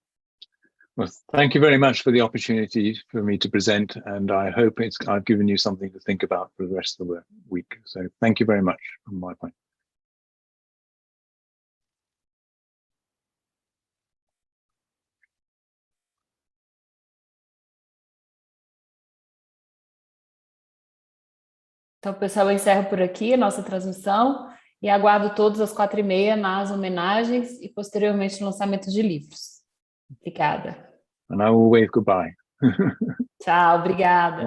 Well, thank you very much for the opportunity for me to present, and I hope I've given you something to think about for the rest of the week. So thank you very much from my point. Então, pessoal, eu encerro por aqui a nossa transmissão e aguardo todos às 4h30 nas homenagens e posteriormente no lançamento de livros. Obrigada. And I will wave goodbye. Tchau, obrigada.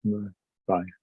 Bye. Bye.